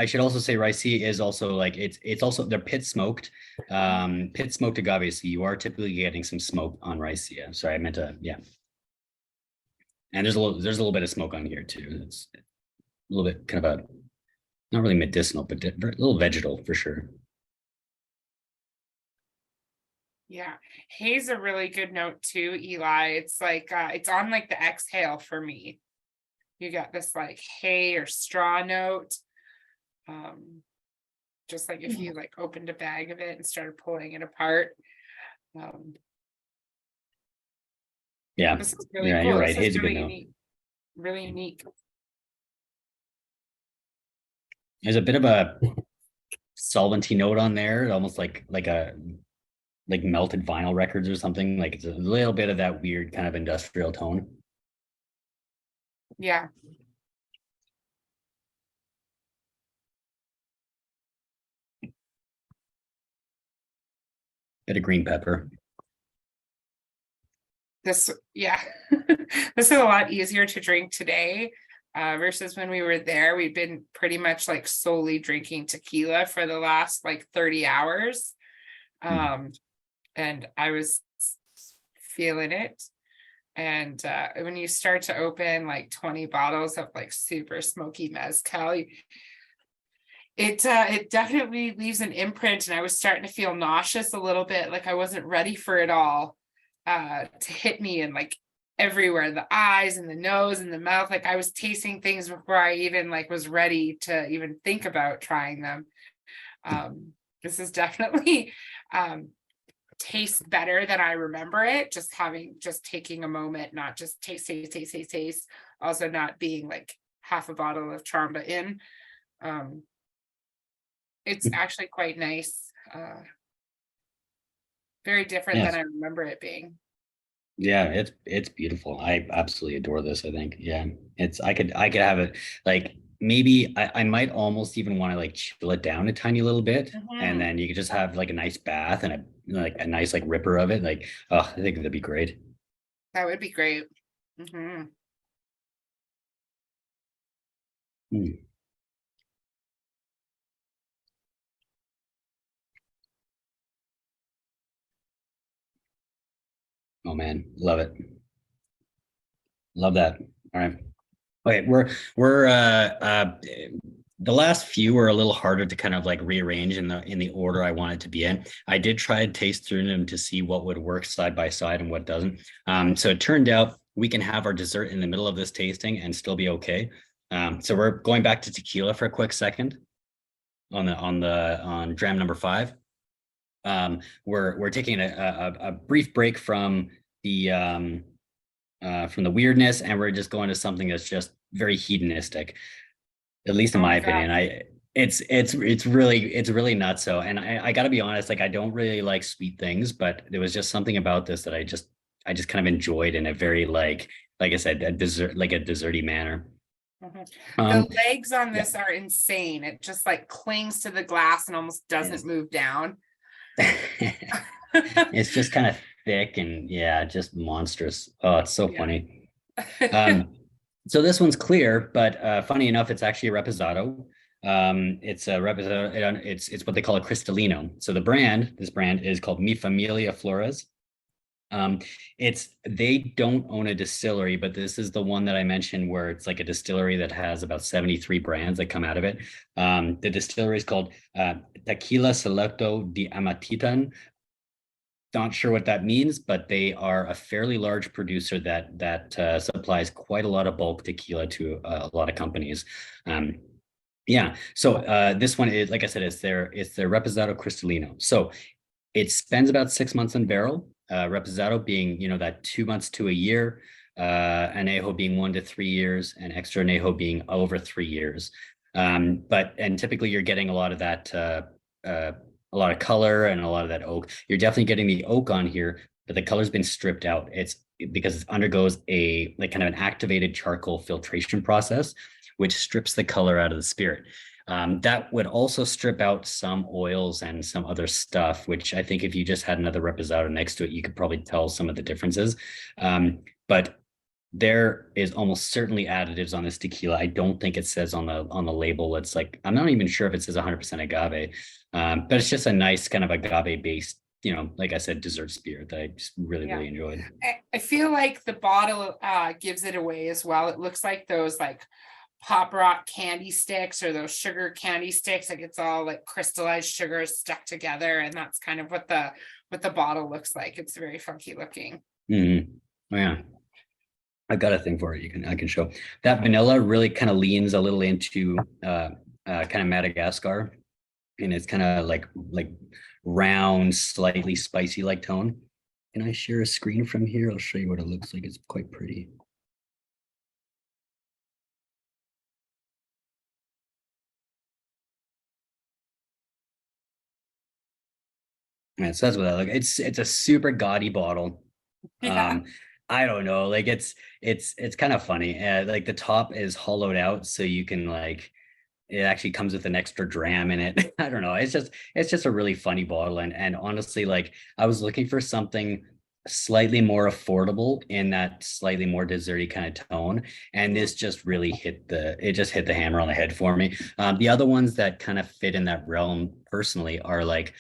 should also say Raicilla is also like it's also they're pit smoked agave, so you are typically getting some smoke on Raicilla. Sorry, I meant to, yeah. And there's a little bit of smoke on here too. It's a little bit kind of a, not really medicinal, but a little vegetal for sure. Yeah, hay's a really good note too, Eli. It's like it's on like the exhale for me. You got this like hay or straw note. Just like if you like opened a bag of it and started pulling it apart. Yeah, this is really yeah, cool. you're right. This Hay's is a good really note. unique. Really unique. There's a bit of a solventy note on there, almost like melted vinyl records or something. Like it's a little bit of that weird kind of industrial tone. Yeah. Bit of green pepper. This, yeah, this is a lot easier to drink today versus when we were there. We've been pretty much like solely drinking tequila for the last like 30 hours. And I was feeling it. And when you start to open like 20 bottles of like super smoky mezcal, it definitely leaves an imprint. And I was starting to feel nauseous a little bit, like I wasn't ready for it all to hit me and like everywhere, the eyes and the nose and the mouth. Like I was tasting things before I even like was ready to even think about trying them. This is definitely tastes better than I remember it, just taking a moment, not just taste, also not being like half a bottle of Tromba in. It's actually quite nice. Very different than I remember it being. Yeah, it's beautiful. I absolutely adore this. I think, yeah, I could have it like maybe I might almost even want to like chill it down a tiny little bit, and then you could just have like a nice bath and a nice like ripper of it. Like, oh, I think that'd be great. That would be great. Oh man, love it. Love that. All right. Okay, we're the last few were a little harder to kind of like rearrange in the order I wanted to be in. I did try to taste through them to see what would work side by side and what doesn't. So it turned out we can have our dessert in the middle of this tasting and still be okay. So we're going back to tequila for a quick second on dram number 5. We're taking a brief break from the weirdness, and we're just going to something that's just very hedonistic, at least in my opinion. It's really nuts. So, and I gotta be honest, like I don't really like sweet things, but there was just something about this that I just kind of enjoyed in a very like I said, a desserty manner. The legs on this are insane. It just like clings to the glass and almost doesn't move down. It's just kind of thick and yeah, just monstrous. Oh, it's so funny. So this one's clear, but funny enough, it's actually a Reposado. It's a Reposado. It's what they call a Christalino. So this brand is called Mi Familia Flores. They don't own a distillery, but this is the one that I mentioned where it's like a distillery that has about 73 brands that come out of it. The distillery is called Tequila Selecto de Amatitan. Not sure what that means, but they are a fairly large producer that supplies quite a lot of bulk tequila to a lot of companies. Yeah, so this one is, like I said, it's their Reposado Cristalino. So it spends about 6 months in barrel. Reposado being that 2 months to a year, anejo being 1 to 3 years, and extra anejo being over 3 years. But typically you're getting a lot of that. A lot of color and a lot of that oak. You're definitely getting the oak on here, but the color's been stripped out. It's because it undergoes a like kind of an activated charcoal filtration process, which strips the color out of the spirit. That would also strip out some oils and some other stuff, which I think if you just had another Reposado next to it, you could probably tell some of the differences. But there is almost certainly additives on this tequila. I don't think it says on the label. It's like, I'm not even sure if it says 100% agave, but it's just a nice kind of agave based, like I said, dessert spirit that I just really enjoyed. I feel like the bottle gives it away as well. It looks like those like pop rock candy sticks or those sugar candy sticks. Like it's all like crystallized sugar stuck together, and that's kind of what the bottle looks like. It's very funky looking. Mm-hmm. Oh, yeah. I've got a thing for it. I can show that vanilla really kind of leans a little into kind of Madagascar, and it's kind of like round, slightly spicy like tone. Can I share a screen from here? I'll show you what it looks like. It's quite pretty. Yeah, so that's what I like. It's a super gaudy bottle. Yeah. I don't know, like it's kind of funny. Like the top is hollowed out, so you can like it actually comes with an extra dram in it. I don't know. It's just a really funny bottle. And honestly, like I was looking for something slightly more affordable in that slightly more desserty kind of tone. And this just really hit the hammer on the head for me. The other ones that kind of fit in that realm personally are like,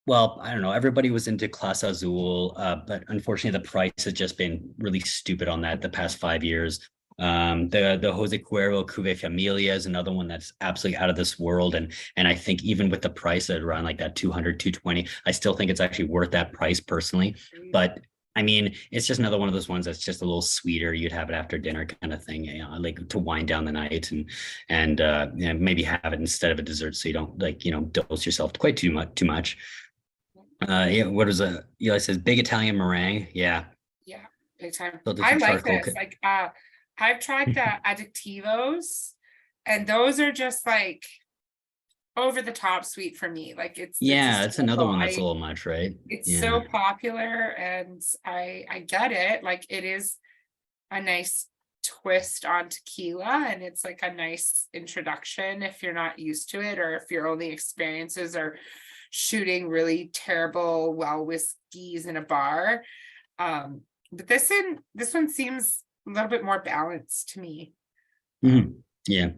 well, I don't know. Everybody was into Clase Azul, but unfortunately, the price has just been really stupid on that the past 5 years. The Jose Cuervo Cuvée Familia is another one that's absolutely out of this world, and I think even with the price at around like that 200, 220, I still think it's actually worth that price personally. But I mean, it's just another one of those ones that's just a little sweeter. You'd have it after dinner kind of thing, like to wind down the night and maybe have it instead of a dessert, so you don't dose yourself quite too much. What is it? It says big Italian meringue. Yeah, big time. So I like this. Like I've tried the adjectivos, and those are just like over the top sweet for me. Like it's another one that's a little much, right? It's so popular, and I get it. Like it is a nice twist on tequila, and it's like a nice introduction if you're not used to it, or if your only experiences are shooting really terrible whiskeys in a bar. But this one seems a little bit more balanced to me. Mm-hmm. Yeah.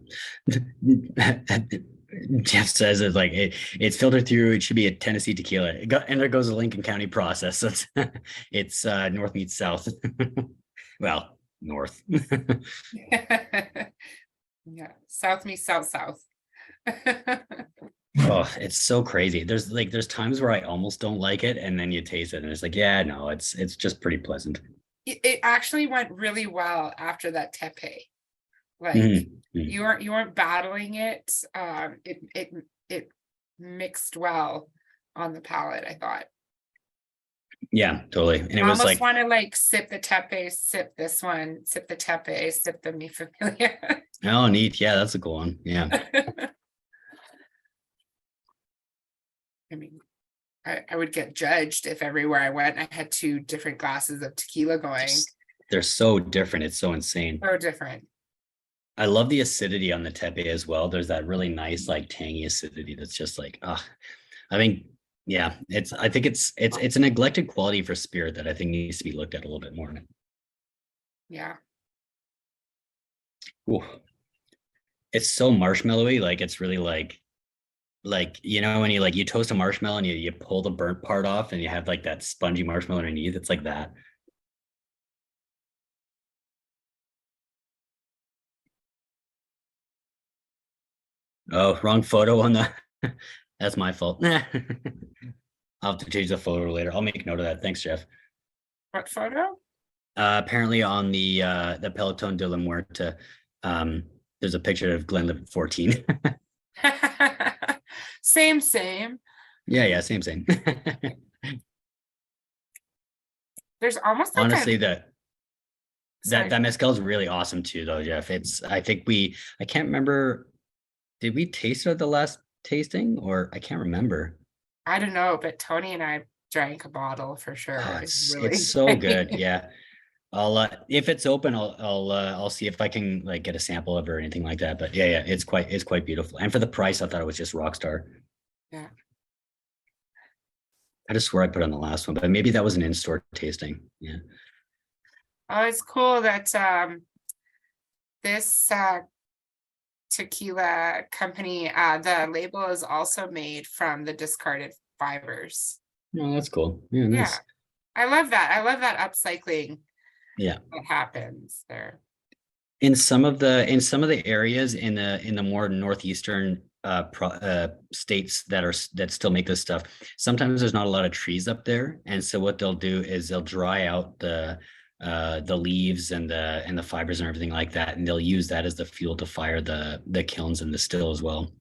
Jeff says it's filtered through. It should be a Tennessee tequila. And there goes a Lincoln County process. It's north meets south. Well, north. Yeah, south meets south. Oh, it's so crazy. There's times where I almost don't like it, and then you taste it, and it's like, yeah, no, it's just pretty pleasant. It actually went really well after that Tepe. Like you weren't battling it. It mixed well on the palate, I thought. Yeah, totally. And it I was almost want to like sip the Tepe, sip this one, sip the Tepe, sip the Mi Familia. Oh, neat. Yeah, that's a cool one. Yeah. I mean, I would get judged if everywhere I went, I had 2 different glasses of tequila going. They're so different. It's so insane. So different. I love the acidity on the Tepe as well. There's that really nice, like tangy acidity that's just like, I mean, yeah, I think it's a neglected quality for spirit that I think needs to be looked at a little bit more. Yeah. Ooh. It's so marshmallowy. Like it's really like when you toast a marshmallow and you pull the burnt part off and you have like that spongy marshmallow underneath. It's like that. Oh, wrong photo on the that's my fault. I'll have to change the photo later. I'll make note of that. Thanks, Jeff. What photo? Apparently on the Peloton de la Muerte, there's a picture of Glenlivet 14. Same. Yeah, same. There's almost like honestly that mezcal is really awesome too, though, Jeff. I can't remember. Did we taste it at the last tasting, or I can't remember. I don't know, but Tony and I drank a bottle for sure. Oh, It's it's so good. Yeah. I'll if it's open, I'll see if I can like get a sample of it or anything like that. But yeah, it's quite beautiful. And for the price, I thought it was just rock star. Yeah. I just swear I put on the last one, but maybe that was an in-store tasting. Yeah. Oh, it's cool that this tequila company, the label is also made from the discarded fibers. Oh, that's cool. Yeah, nice. Yeah. I love that. I love that upcycling Yeah. that happens there. In some of the areas in the more northeastern states that still make this stuff, sometimes there's not a lot of trees up there, and so what they'll do is they'll dry out the leaves and the fibers and everything like that, and they'll use that as the fuel to fire the kilns and the still as well,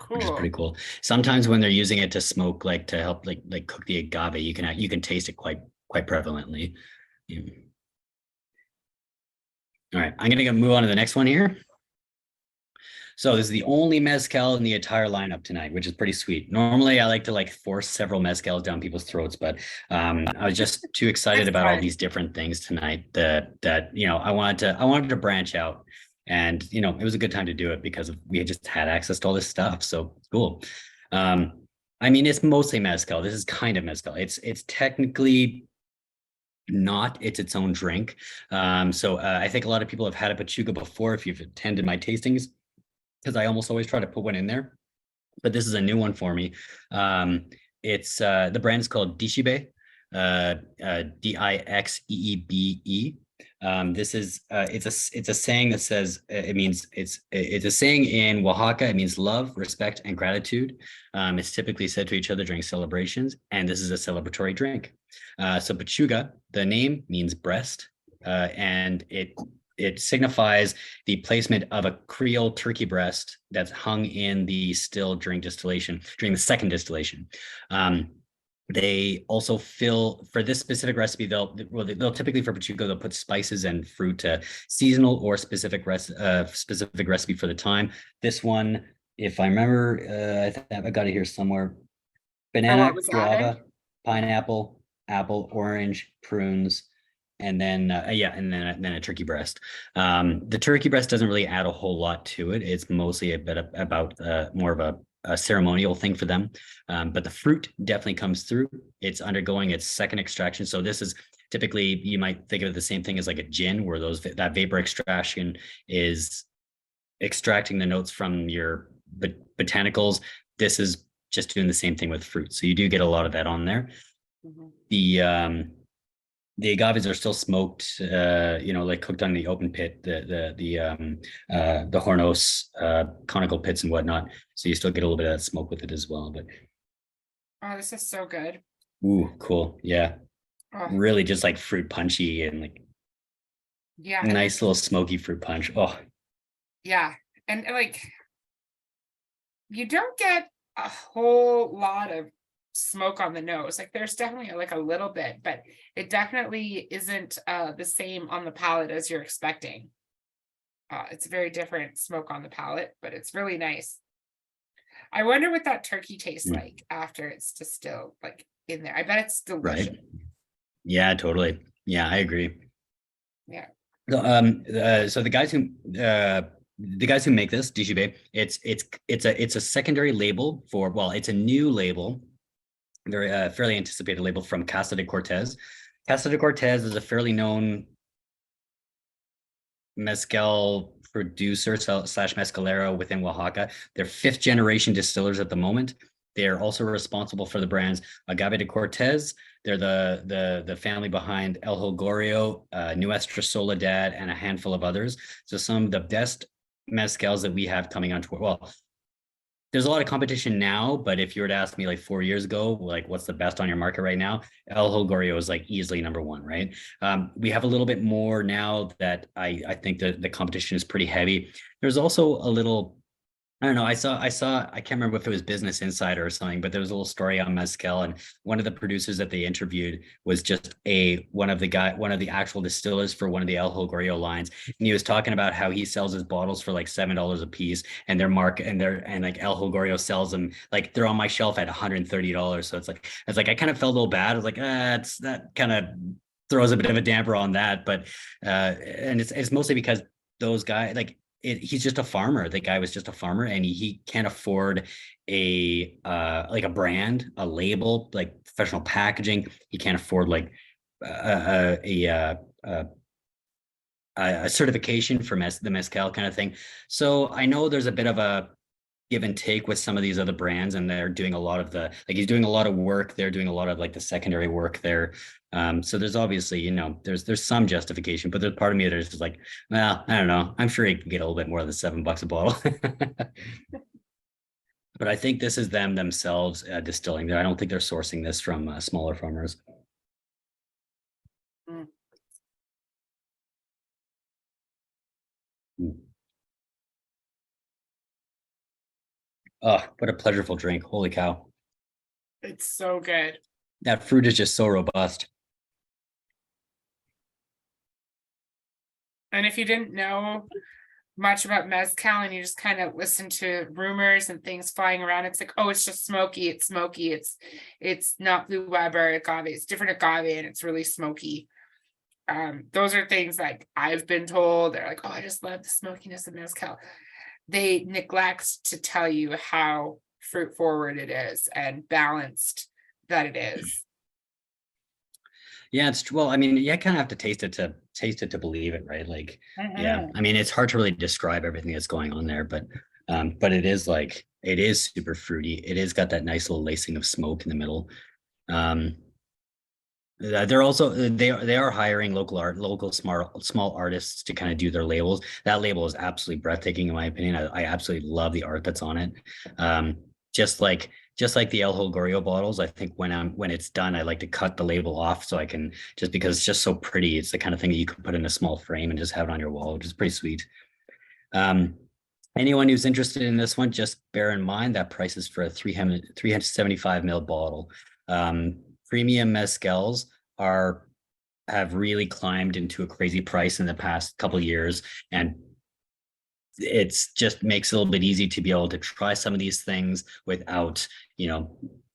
which is Cool. pretty cool. Sometimes when they're using it to smoke, like to help like cook the agave, you can taste it quite prevalently. Yeah. All right, I'm gonna move on to the next one here. So this is the only mezcal in the entire lineup tonight, which is pretty sweet. Normally, I like to like force several mezcals down people's throats, but I was just too excited about all these different things tonight that I wanted to branch out, and it was a good time to do it because we had just had access to all this stuff. So cool. I mean, it's mostly mezcal. This is kind of mezcal. It's technically not, it's its own drink. So I think a lot of people have had a Pechuga before if you've attended my tastings, because I almost always try to put one in there, but this is a new one for me. It's the brand is called Dixeebe, Dixeebe. This is it's a saying that says it means it's a saying in Oaxaca. It means love, respect, and gratitude. It's typically said to each other during celebrations, and this is a celebratory drink. So Pechuga, the name means breast, and it signifies the placement of a Creole turkey breast that's hung in the still during the second distillation. They also fill, for this specific recipe, they'll typically for Pechuga, they'll put spices and fruit, seasonal or specific recipe for the time. This one, if I remember, I got it here somewhere. Banana, guava, pineapple, apple, orange, prunes, and then then a turkey breast. The turkey breast doesn't really add a whole lot to it. It's mostly a bit about more of a ceremonial thing for them. But the fruit definitely comes through. It's undergoing its second extraction. So this is typically, you might think of it the same thing as like a gin, where that vapor extraction is extracting the notes from your botanicals. This is just doing the same thing with fruit. So you do get a lot of that on there. Mm-hmm. The agaves are still smoked, like cooked on the open pit, the hornos, conical pits and whatnot. So you still get a little bit of that smoke with it as well. But oh, this is so good. Ooh, cool. Yeah. Oh. Really just like fruit punchy and like nice little smoky fruit punch. Oh. Yeah. And like you don't get a whole lot of smoke on the nose. Like there's definitely like a little bit, but it definitely isn't the same on the palate as you're expecting. It's a very different smoke on the palate, but it's really nice. I wonder what that turkey tastes like after it's distilled, like in there. I bet it's delicious. Right. Yeah, totally. Yeah, I agree. Yeah. So the guys who make this Dixeebe, it's a secondary label for, well, it's a new label, very fairly anticipated label from Casa de Cortez. Casa de Cortez is a fairly known mezcal producer / mezcalero within Oaxaca. They're 5th generation distillers at the moment. They're also responsible for the brands Agave de Cortez. They're the family behind El Holgorio, Nuestra Soledad, and a handful of others. So some of the best mezcals that we have coming on tour. Well, there's a lot of competition now, but if you were to ask me like 4 years ago, like what's the best on your market right now, El Holgorio is like easily #1, right? We have a little bit more now that I think the competition is pretty heavy. There's also a little I don't know. I can't remember if it was Business Insider or something, but there was a little story on mezcal, and one of the producers that they interviewed was just one of the actual distillers for one of the El Hogorio lines, and he was talking about how he sells his bottles for like $7 a piece, and and like El Hogorio sells them like they're on my shelf at $130. So it's like I kind of felt a little bad. I was like, it's that kind of throws a bit of a damper on that, but and it's mostly because those guys he's just a farmer. The guy was just a farmer, and he can't afford like a brand, a label, like professional packaging. He can't afford like a certification for the mezcal kind of thing. So I know there's a bit of a give and take with some of these other brands, and they're doing a lot of he's doing a lot of work. They're doing a lot of like the secondary work there. So there's obviously, there's some justification, but there's part of me that is just like, well, I don't know. I'm sure he can get a little bit more than $7 a bottle. But I think this is them themselves distilling. I don't think they're sourcing this from smaller farmers. Mm. Oh, what a pleasurable drink. Holy cow. It's so good. That fruit is just so robust. And if you didn't know much about mezcal and you just kind of listen to rumors and things flying around, it's like, oh, it's just smoky. It's smoky. It's not Blue Weber agave. It's different agave and it's really smoky. Those are things like I've been told. They're like, oh, I just love the smokiness of mezcal. They neglect to tell you how fruit forward it is and balanced that it is. Yeah, well, I mean, you kind of have to taste it to believe it, right? Like, yeah, I mean, it's hard to really describe everything that's going on there, but it is super fruity. It is got that nice little lacing of smoke in the middle. They're also they are hiring local small artists to kind of do their labels. That label is absolutely breathtaking in my opinion. I absolutely love the art that's on it. Just like the El Hogorio bottles, I think when it's done, I like to cut the label off so I can, just because it's just so pretty. It's the kind of thing that you can put in a small frame and just have it on your wall, which is pretty sweet. Anyone who's interested in this one, just bear in mind that price is for a 375 ml bottle. Premium mezcals have really climbed into a crazy price in the past couple of years, and it's just makes it a little bit easy to be able to try some of these things without,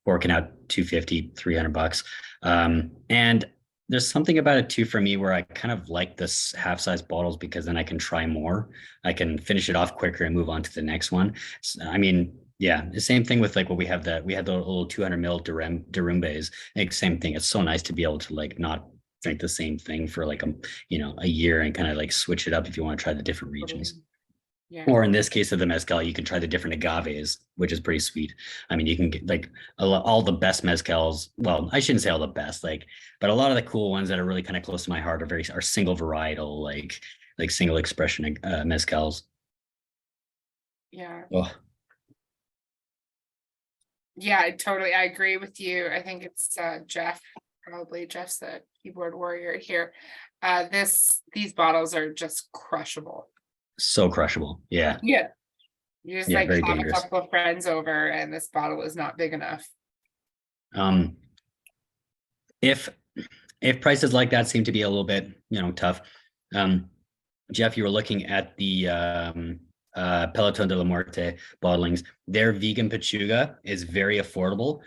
forking out $250-$300. And there's something about it too for me where I kind of like this half-size bottles because then I can try more. I can finish it off quicker and move on to the next one. I mean, yeah, the same thing with like what we had the little 200 ml Durumbes. Like same thing. It's so nice to be able to like not drink the same thing for like a year and kind of like switch it up if you want to try the different regions. Yeah. Or in this case of the mezcal, you can try the different agaves, which is pretty sweet. I mean, you can get like all the best mezcals. Well, I shouldn't say all the best, but a lot of the cool ones that are really kind of close to my heart are single varietal, like single expression mezcals. Yeah. Oh. Yeah, I agree with you. I think it's Jeff, probably Jeff's the keyboard warrior here. These bottles are just crushable. So crushable. Yeah. Yeah. You just have dangerous. A couple of friends over and this bottle is not big enough. If prices like that seem to be a little bit, tough. Jeff, you were looking at the Peloton de la Muerte bottlings. Their vegan Pechuga is very affordable.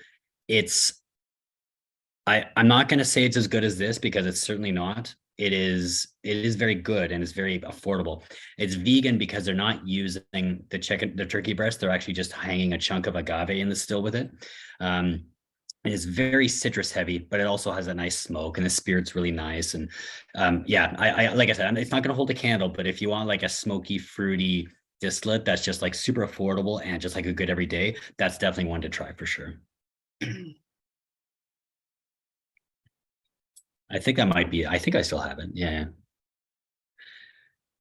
I'm not going to say it's as good as this because it's certainly not. It is very good and it's very affordable. It's vegan because they're not using the turkey breast. They're actually just hanging a chunk of agave in the still with it. It's very citrus heavy, but it also has a nice smoke and the spirit's really nice. And I like I said, it's not going to hold a candle, but if you want like a smoky, fruity distillate that's just like super affordable and just like a good everyday, that's definitely one to try for sure. I think I still have it. Yeah.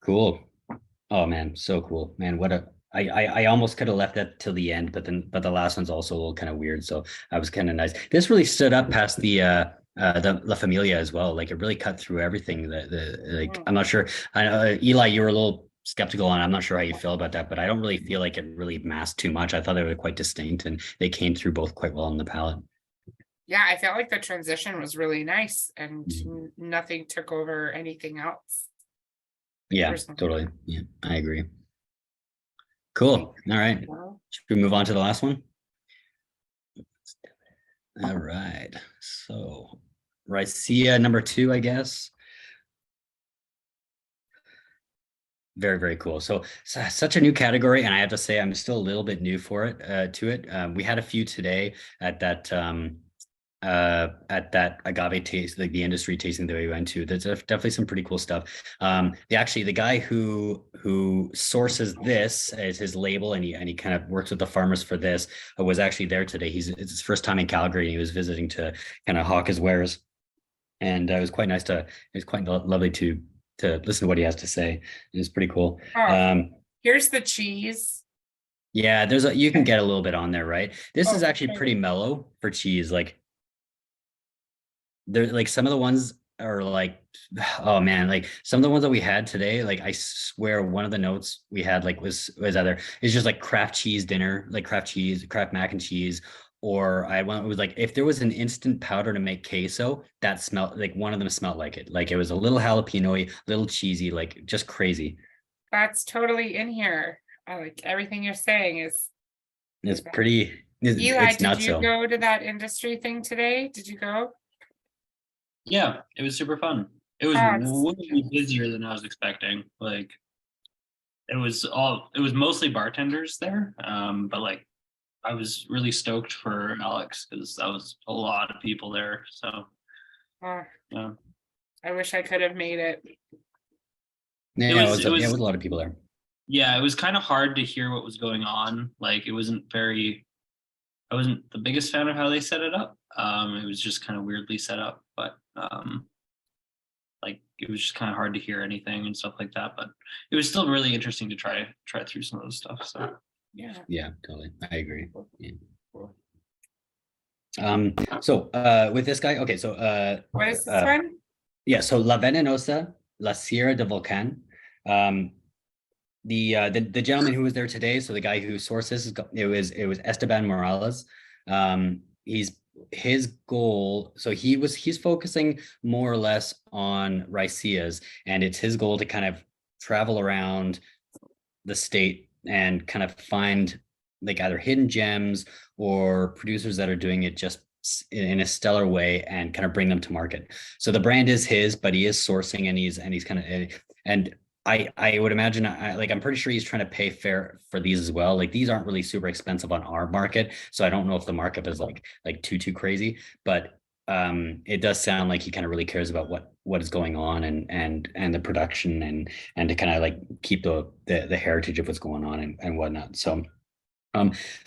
Cool. Oh man, so cool, man. I almost could have left that till the end, but the last one's also a little kind of weird. So I was kind of nice. This really stood up past the La Familia as well. Like it really cut through everything. I'm not sure. I know Eli, you were a little skeptical on. I'm not sure how you feel about that, but I don't really feel like it really masked too much. I thought they were quite distinct and they came through both quite well on the palate. Yeah, I felt like the transition was really nice and Mhm. nothing took over anything else. Yeah, Personally. totally. Yeah, I agree. Cool. All right. Should we move on to the last one? All right. So Raicilla number 2, I guess. Very, very cool. So such a new category, and I have to say I'm still a little bit new for it to it. We had a few today at that agave taste, like the industry tasting that we went to. There's definitely some pretty cool stuff. The guy who sources this as his label, and he kind of works with the farmers for this, was actually there today. It's his first time in Calgary, and he was visiting to kind of hawk his wares, and it was quite nice to. It was quite lovely to listen to what he has to say. It's pretty cool. Oh, here's the cheese. Yeah, you can get a little bit on there, right? This is actually pretty mellow for cheese. Like there's like some of the ones are like, oh man, like some of the ones that we had today, like I swear one of the notes we had like was either it's just like Kraft cheese dinner, like Kraft cheese, Kraft mac and cheese, or it was like if there was an instant powder to make queso, that smelled like one of them smelled like it. Like it was a little jalapeno-y, little cheesy, like just crazy. That's totally in here. I like everything you're saying is. It's pretty. Eli, It's did nuts. you go to that industry thing today? Did you go? Yeah, it was super fun. It was way busier than I was expecting. Like it was mostly bartenders there. But like I was really stoked for Alex because that was a lot of people there. So yeah. I wish I could have made it. Yeah, it was a lot of people there. Yeah, it was kind of hard to hear what was going on. Like I wasn't the biggest fan of how they set it up. It was just kind of weirdly set up, but like it was just kind of hard to hear anything and stuff like that. But it was still really interesting to try through some of those stuff. So yeah, totally, I agree. Yeah. So with this guy, okay, so what is this one? Yeah, so La Venenosa, La Sierra de Volcan. The gentleman who was there today, so the guy who sourced this, it was Esteban Morales. His goal, so he's focusing more or less on Raicillas, and it's his goal to kind of travel around the state and kind of find like either hidden gems or producers that are doing it just in a stellar way and kind of bring them to market. So the brand is his, but he is sourcing and he's kind of, and I would imagine, I'm pretty sure he's trying to pay fair for these as well. Like these aren't really super expensive on our market, so I don't know if the markup is like too crazy, but it does sound like he kind of really cares about what is going on and the production and to kind of like keep the heritage of what's going on and whatnot. So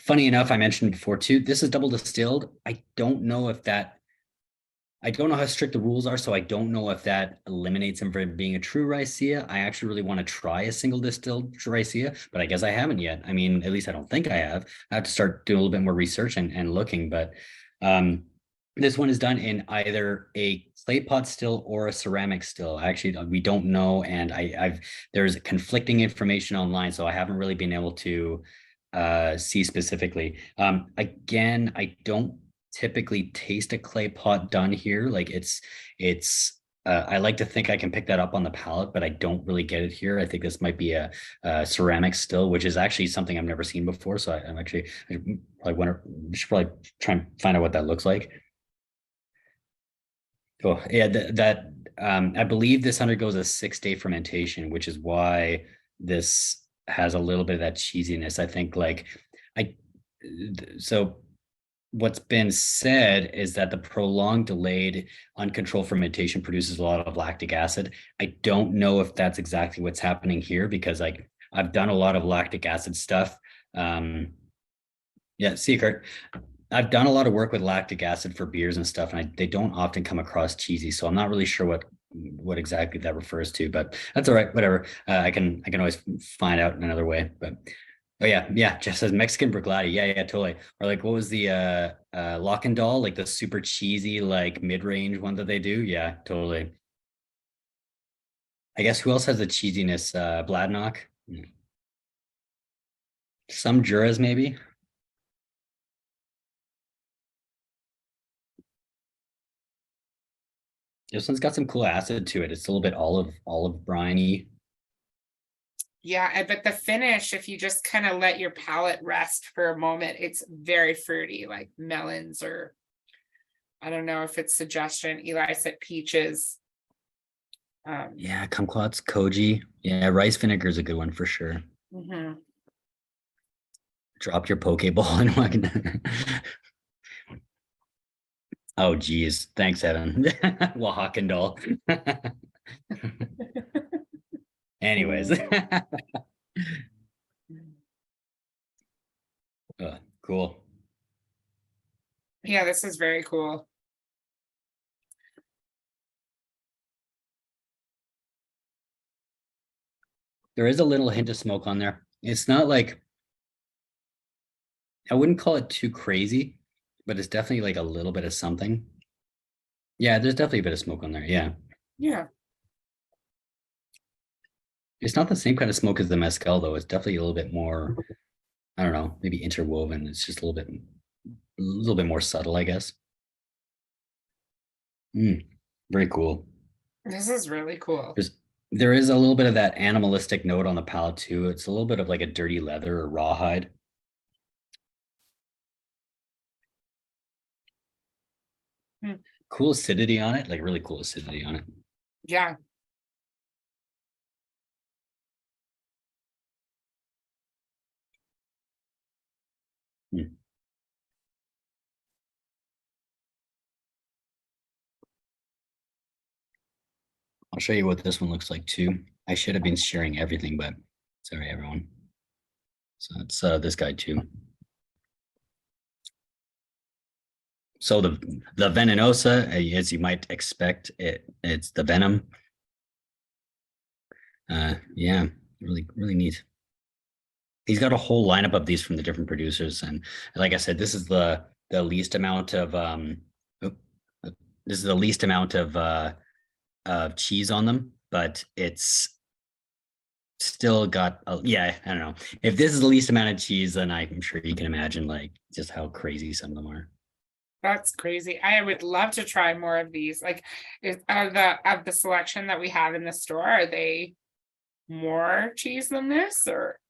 funny enough, I mentioned before too, this is double distilled. I don't know how strict the rules are, so I don't know if that eliminates him from being a true Raicilla. I actually really want to try a single distilled Raicilla, but I guess I haven't yet. I mean, at least I don't think I have. I have to start doing a little bit more research and looking, but this one is done in either a clay pot still or a ceramic still. Actually, we don't know, and there's conflicting information online, so I haven't really been able to see specifically. Again, I don't typically taste a clay pot done here. Like it's I like to think I can pick that up on the palate, but I don't really get it here. I think this might be a ceramic still, which is actually something I've never seen before. So I should probably try and find out what that looks like. Oh yeah, I believe this undergoes a 6-day fermentation, which is why this has a little bit of that cheesiness. I think so what's been said is that the prolonged, delayed, uncontrolled fermentation produces a lot of lactic acid. I don't know if that's exactly what's happening here because I've done a lot of lactic acid stuff. Yeah, see, Kurt, I've done a lot of work with lactic acid for beers and stuff, and they don't often come across cheesy. So I'm not really sure what exactly that refers to, but that's all right. Whatever. I can always find out in another way, but. Oh yeah, just says Mexican Briglati. Yeah, totally. Or like what was the Lock and Doll, like the super cheesy, like mid-range one that they do? Yeah, totally. I guess who else has the cheesiness? Bladnock. Some Juras maybe. This one's got some cool acid to it. It's a little bit olive briny. Yeah, but the finish, if you just kind of let your palate rest for a moment, it's very fruity, like melons, or I don't know if it's suggestion. Eli said peaches. Yeah, kumquats, koji. Yeah, rice vinegar is a good one for sure. Mhm. Drop your Pokeball and walk. Oh, geez. Thanks, Evan. Wahakandal. Anyways. Cool. Yeah, this is very cool. There is a little hint of smoke on there. It's not like, I wouldn't call it too crazy, but it's definitely like a little bit of something. Yeah, there's definitely a bit of smoke on there. Yeah. Yeah. It's not the same kind of smoke as the mezcal, though. It's definitely a little bit more, I don't know, maybe interwoven. It's just a little bit more subtle, I guess. Very cool. This is really cool. There is a little bit of that animalistic note on the palate too. It's a little bit of like a dirty leather or rawhide. Cool acidity on it, like really cool acidity on it. Yeah. I'll show you what this one looks like too. I should have been sharing everything, but sorry, everyone. So it's this guy too. So the Venenosa, as you might expect, it's the venom. Yeah, really neat. He's got a whole lineup of these from the different producers, and like I said, this is the least amount of this is the least amount of cheese on them, but it's still got yeah, I don't know. If this is the least amount of cheese, then I'm sure you can imagine like just how crazy some of them are. That's crazy. I would love to try more of these. Like, of the selection that we have in the store, are they more cheese than this, or?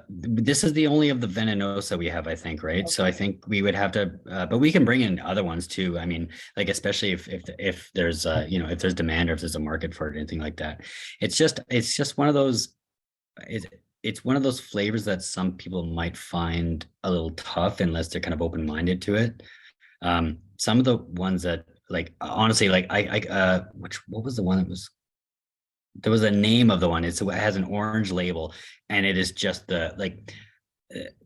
This is the only of the Venenosa we have, I think, right? Okay. So I think we would have to, but we can bring in other ones too. I mean, like especially if there's you know, if there's demand or if there's a market for it, anything like that. It's just one of those. It's one of those flavors that some people might find a little tough unless they're kind of open-minded to it. Some of the ones that like honestly, like what was the one that was? There was a name of the one. It has an orange label, and it is just the like.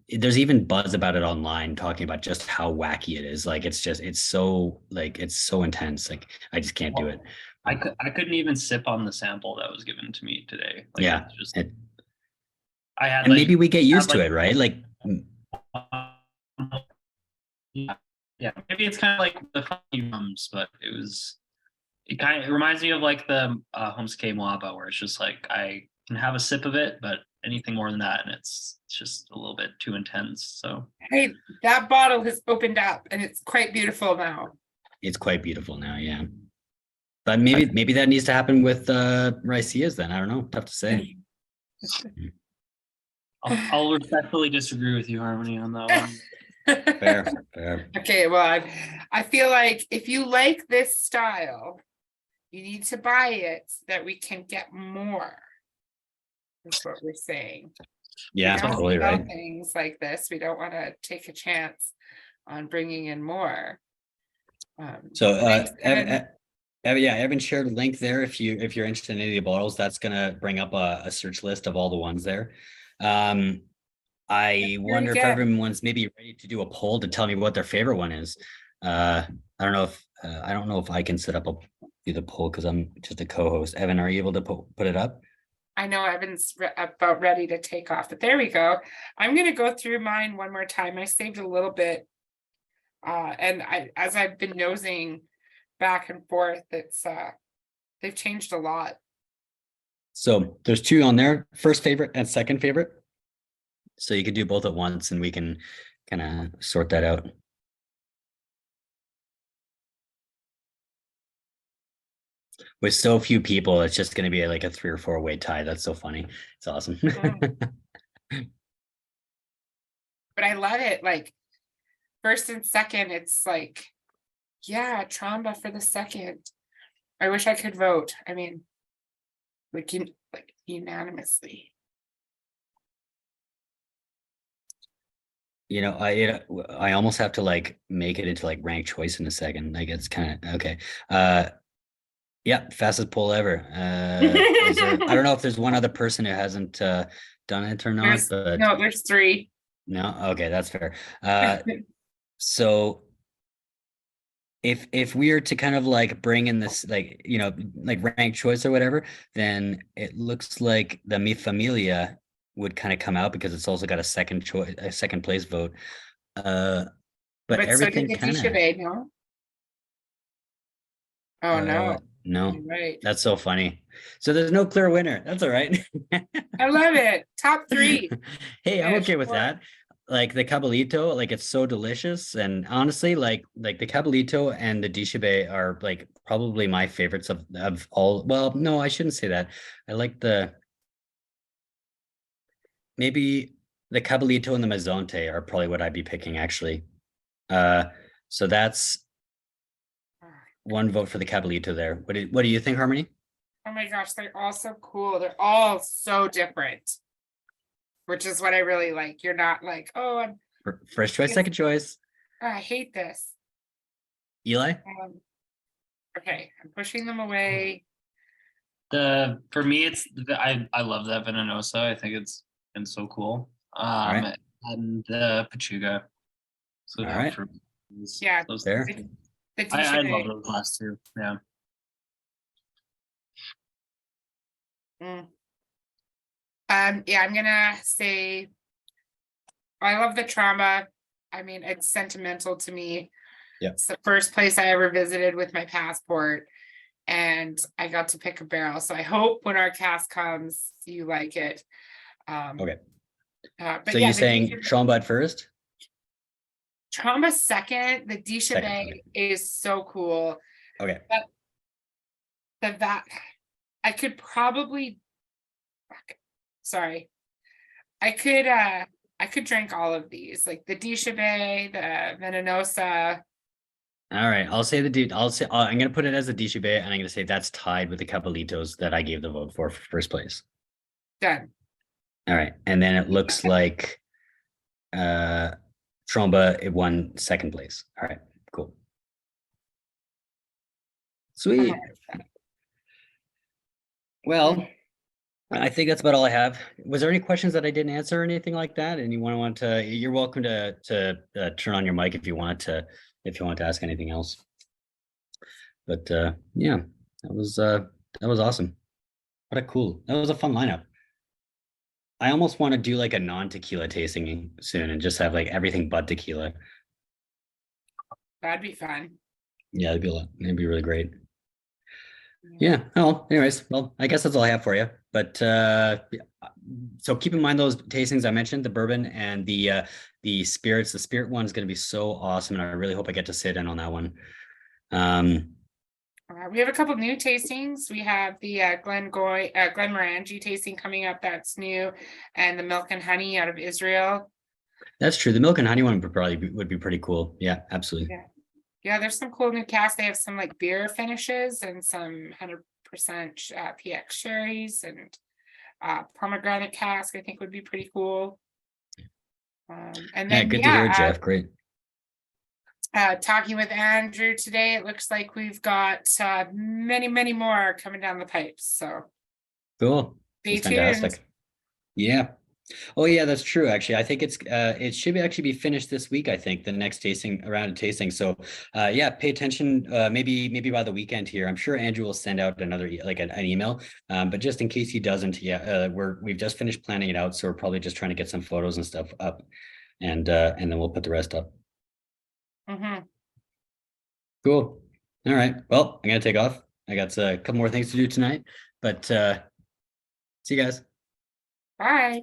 There's even buzz about it online, talking about just how wacky it is. Like it's so intense. Like I just can't do it. I couldn't even sip on the sample that was given to me today. Like, yeah, just I had and like, maybe we get used to it, right? Like yeah, maybe it's kind of like the funny rums, but it reminds me of like the Homestay Moaba, where it's just like I can have a sip of it, but anything more than that, and it's just a little bit too intense. So Hey, that bottle has opened up, and it's quite beautiful now. It's quite beautiful now, yeah. But maybe that needs to happen with Raicillas then. I don't know. Tough to say. I'll respectfully disagree with you, Harmony, on that one. Fair. Okay, well, I feel like if you like this style, you need to buy it so that we can get more. That's what we're saying. Yeah, We don't totally sell right. things like this. We don't want to take a chance on bringing in more. So Thanks, Evan. Evan shared a link there. If you're interested in any of the bottles, that's gonna bring up a search list of all the ones there. I wonder if everyone's maybe ready to do a poll to tell me what their favorite one is. I don't know if I can set up the poll because I'm just a co-host. Evan, are you able to put it up? I know Evan's about ready to take off, but there we go. I'm going to go through mine one more time. I saved a little bit. And as I've been nosing back and forth, it's they've changed a lot. So there's two on there, first favorite and second favorite. So you could do both at once and we can kind of sort that out. With so few people, it's just going to be like a 3 or 4 way tie. That's so funny. It's awesome. But I love it. Like first and second, it's like, yeah, Tromba for the second. I wish I could vote. I mean, like unanimously. I almost have to like make it into like ranked choice in a second. Like it's kind of okay. Yeah, fastest poll ever. I don't know if there's one other person who hasn't done it or not, but No, there's 3. no, okay, that's fair. So if we are to kind of like bring in this like like ranked choice or whatever, then it looks like the Mi Familia would kind of come out because it's also got a second place vote. But everything so did kind of Dixeebe, no? Oh no. no, You're right. that's so funny. So there's no clear winner. That's all right. I love it. Top 3. Hey, I'm Yeah, okay with sure. that. Like the Caballito, like it's so delicious. And honestly, like the Caballito and the Dixeebe are like probably my favorites of all. Well, no, I shouldn't say that. I like maybe the Caballito and the Mezonte are probably what I'd be picking actually. So that's one vote for the Caballito there. What do you think, Harmony? Oh my gosh, they're all so cool. They're all so different, which is what I really like. You're not like, oh, First choice, second choice. I hate this. Eli? Okay, I'm pushing them away. For me, I love that Venenosa. I think it's been so cool. right. And the Pechuga. So All right. Yeah, those there. The I Dixeebe. love those last two. Yeah. Yeah, I'm gonna say I love the Tromba. I mean, it's sentimental to me. Yeah. It's the first place I ever visited with my passport, and I got to pick a barrel. So I hope when our cast comes, you like it. Okay. But So yeah, you're saying Tromba at first? Tromba second. The Dixeebe Second, okay. is so cool. Okay. But that I could probably. Sorry, I could drink all of these, like the Dixeebe, the Venenosa. All right. I'll say I'm gonna put it as a Dixeebe, and I'm gonna say that's tied with the Cabalitos that I gave the vote for first place. Done. All right. And then it looks like Tromba, it won second place. All right, cool. Sweet. Well, I think that's about all I have. Was there any questions that I didn't answer or anything like that? And you want to, you're welcome to turn on your mic if you want to ask anything else. But yeah, that was awesome. That was a fun lineup. I almost want to do like a non-tequila tasting soon and just have like everything but tequila. That'd be fun. Yeah, it'd be really great. Yeah. Oh, anyways, well, I guess that's all I have for you. But so keep in mind those tastings I mentioned, the bourbon and the spirits. The spirit one is going to be so awesome, and I really hope I get to sit in on that one. We have a couple new tastings. We have the Glenmorangie tasting coming up. That's new, and the milk and honey out of Israel. That's true. The milk and honey one would be pretty cool. Yeah, absolutely. Yeah, there's some cool new casts. They have some like beer finishes and some 100% PX sherries and pomegranate cask. I think would be pretty cool. And then good to hear, Jeff. Great. Talking with Andrew today, it looks like we've got many more coming down the pipes. So cool. Stay tuned. Fantastic. Yeah. Oh yeah, that's true. Actually, I think it should actually be finished this week. I think the next round of tasting. So, yeah, pay attention. Maybe by the weekend here. I'm sure Andrew will send out another an email. But just in case he doesn't, yeah, we've just finished planning it out. So we're probably just trying to get some photos and stuff up, and then we'll put the rest up. Cool. All right. Well, I'm gonna take off. I got a couple more things to do tonight, but See you guys. Bye.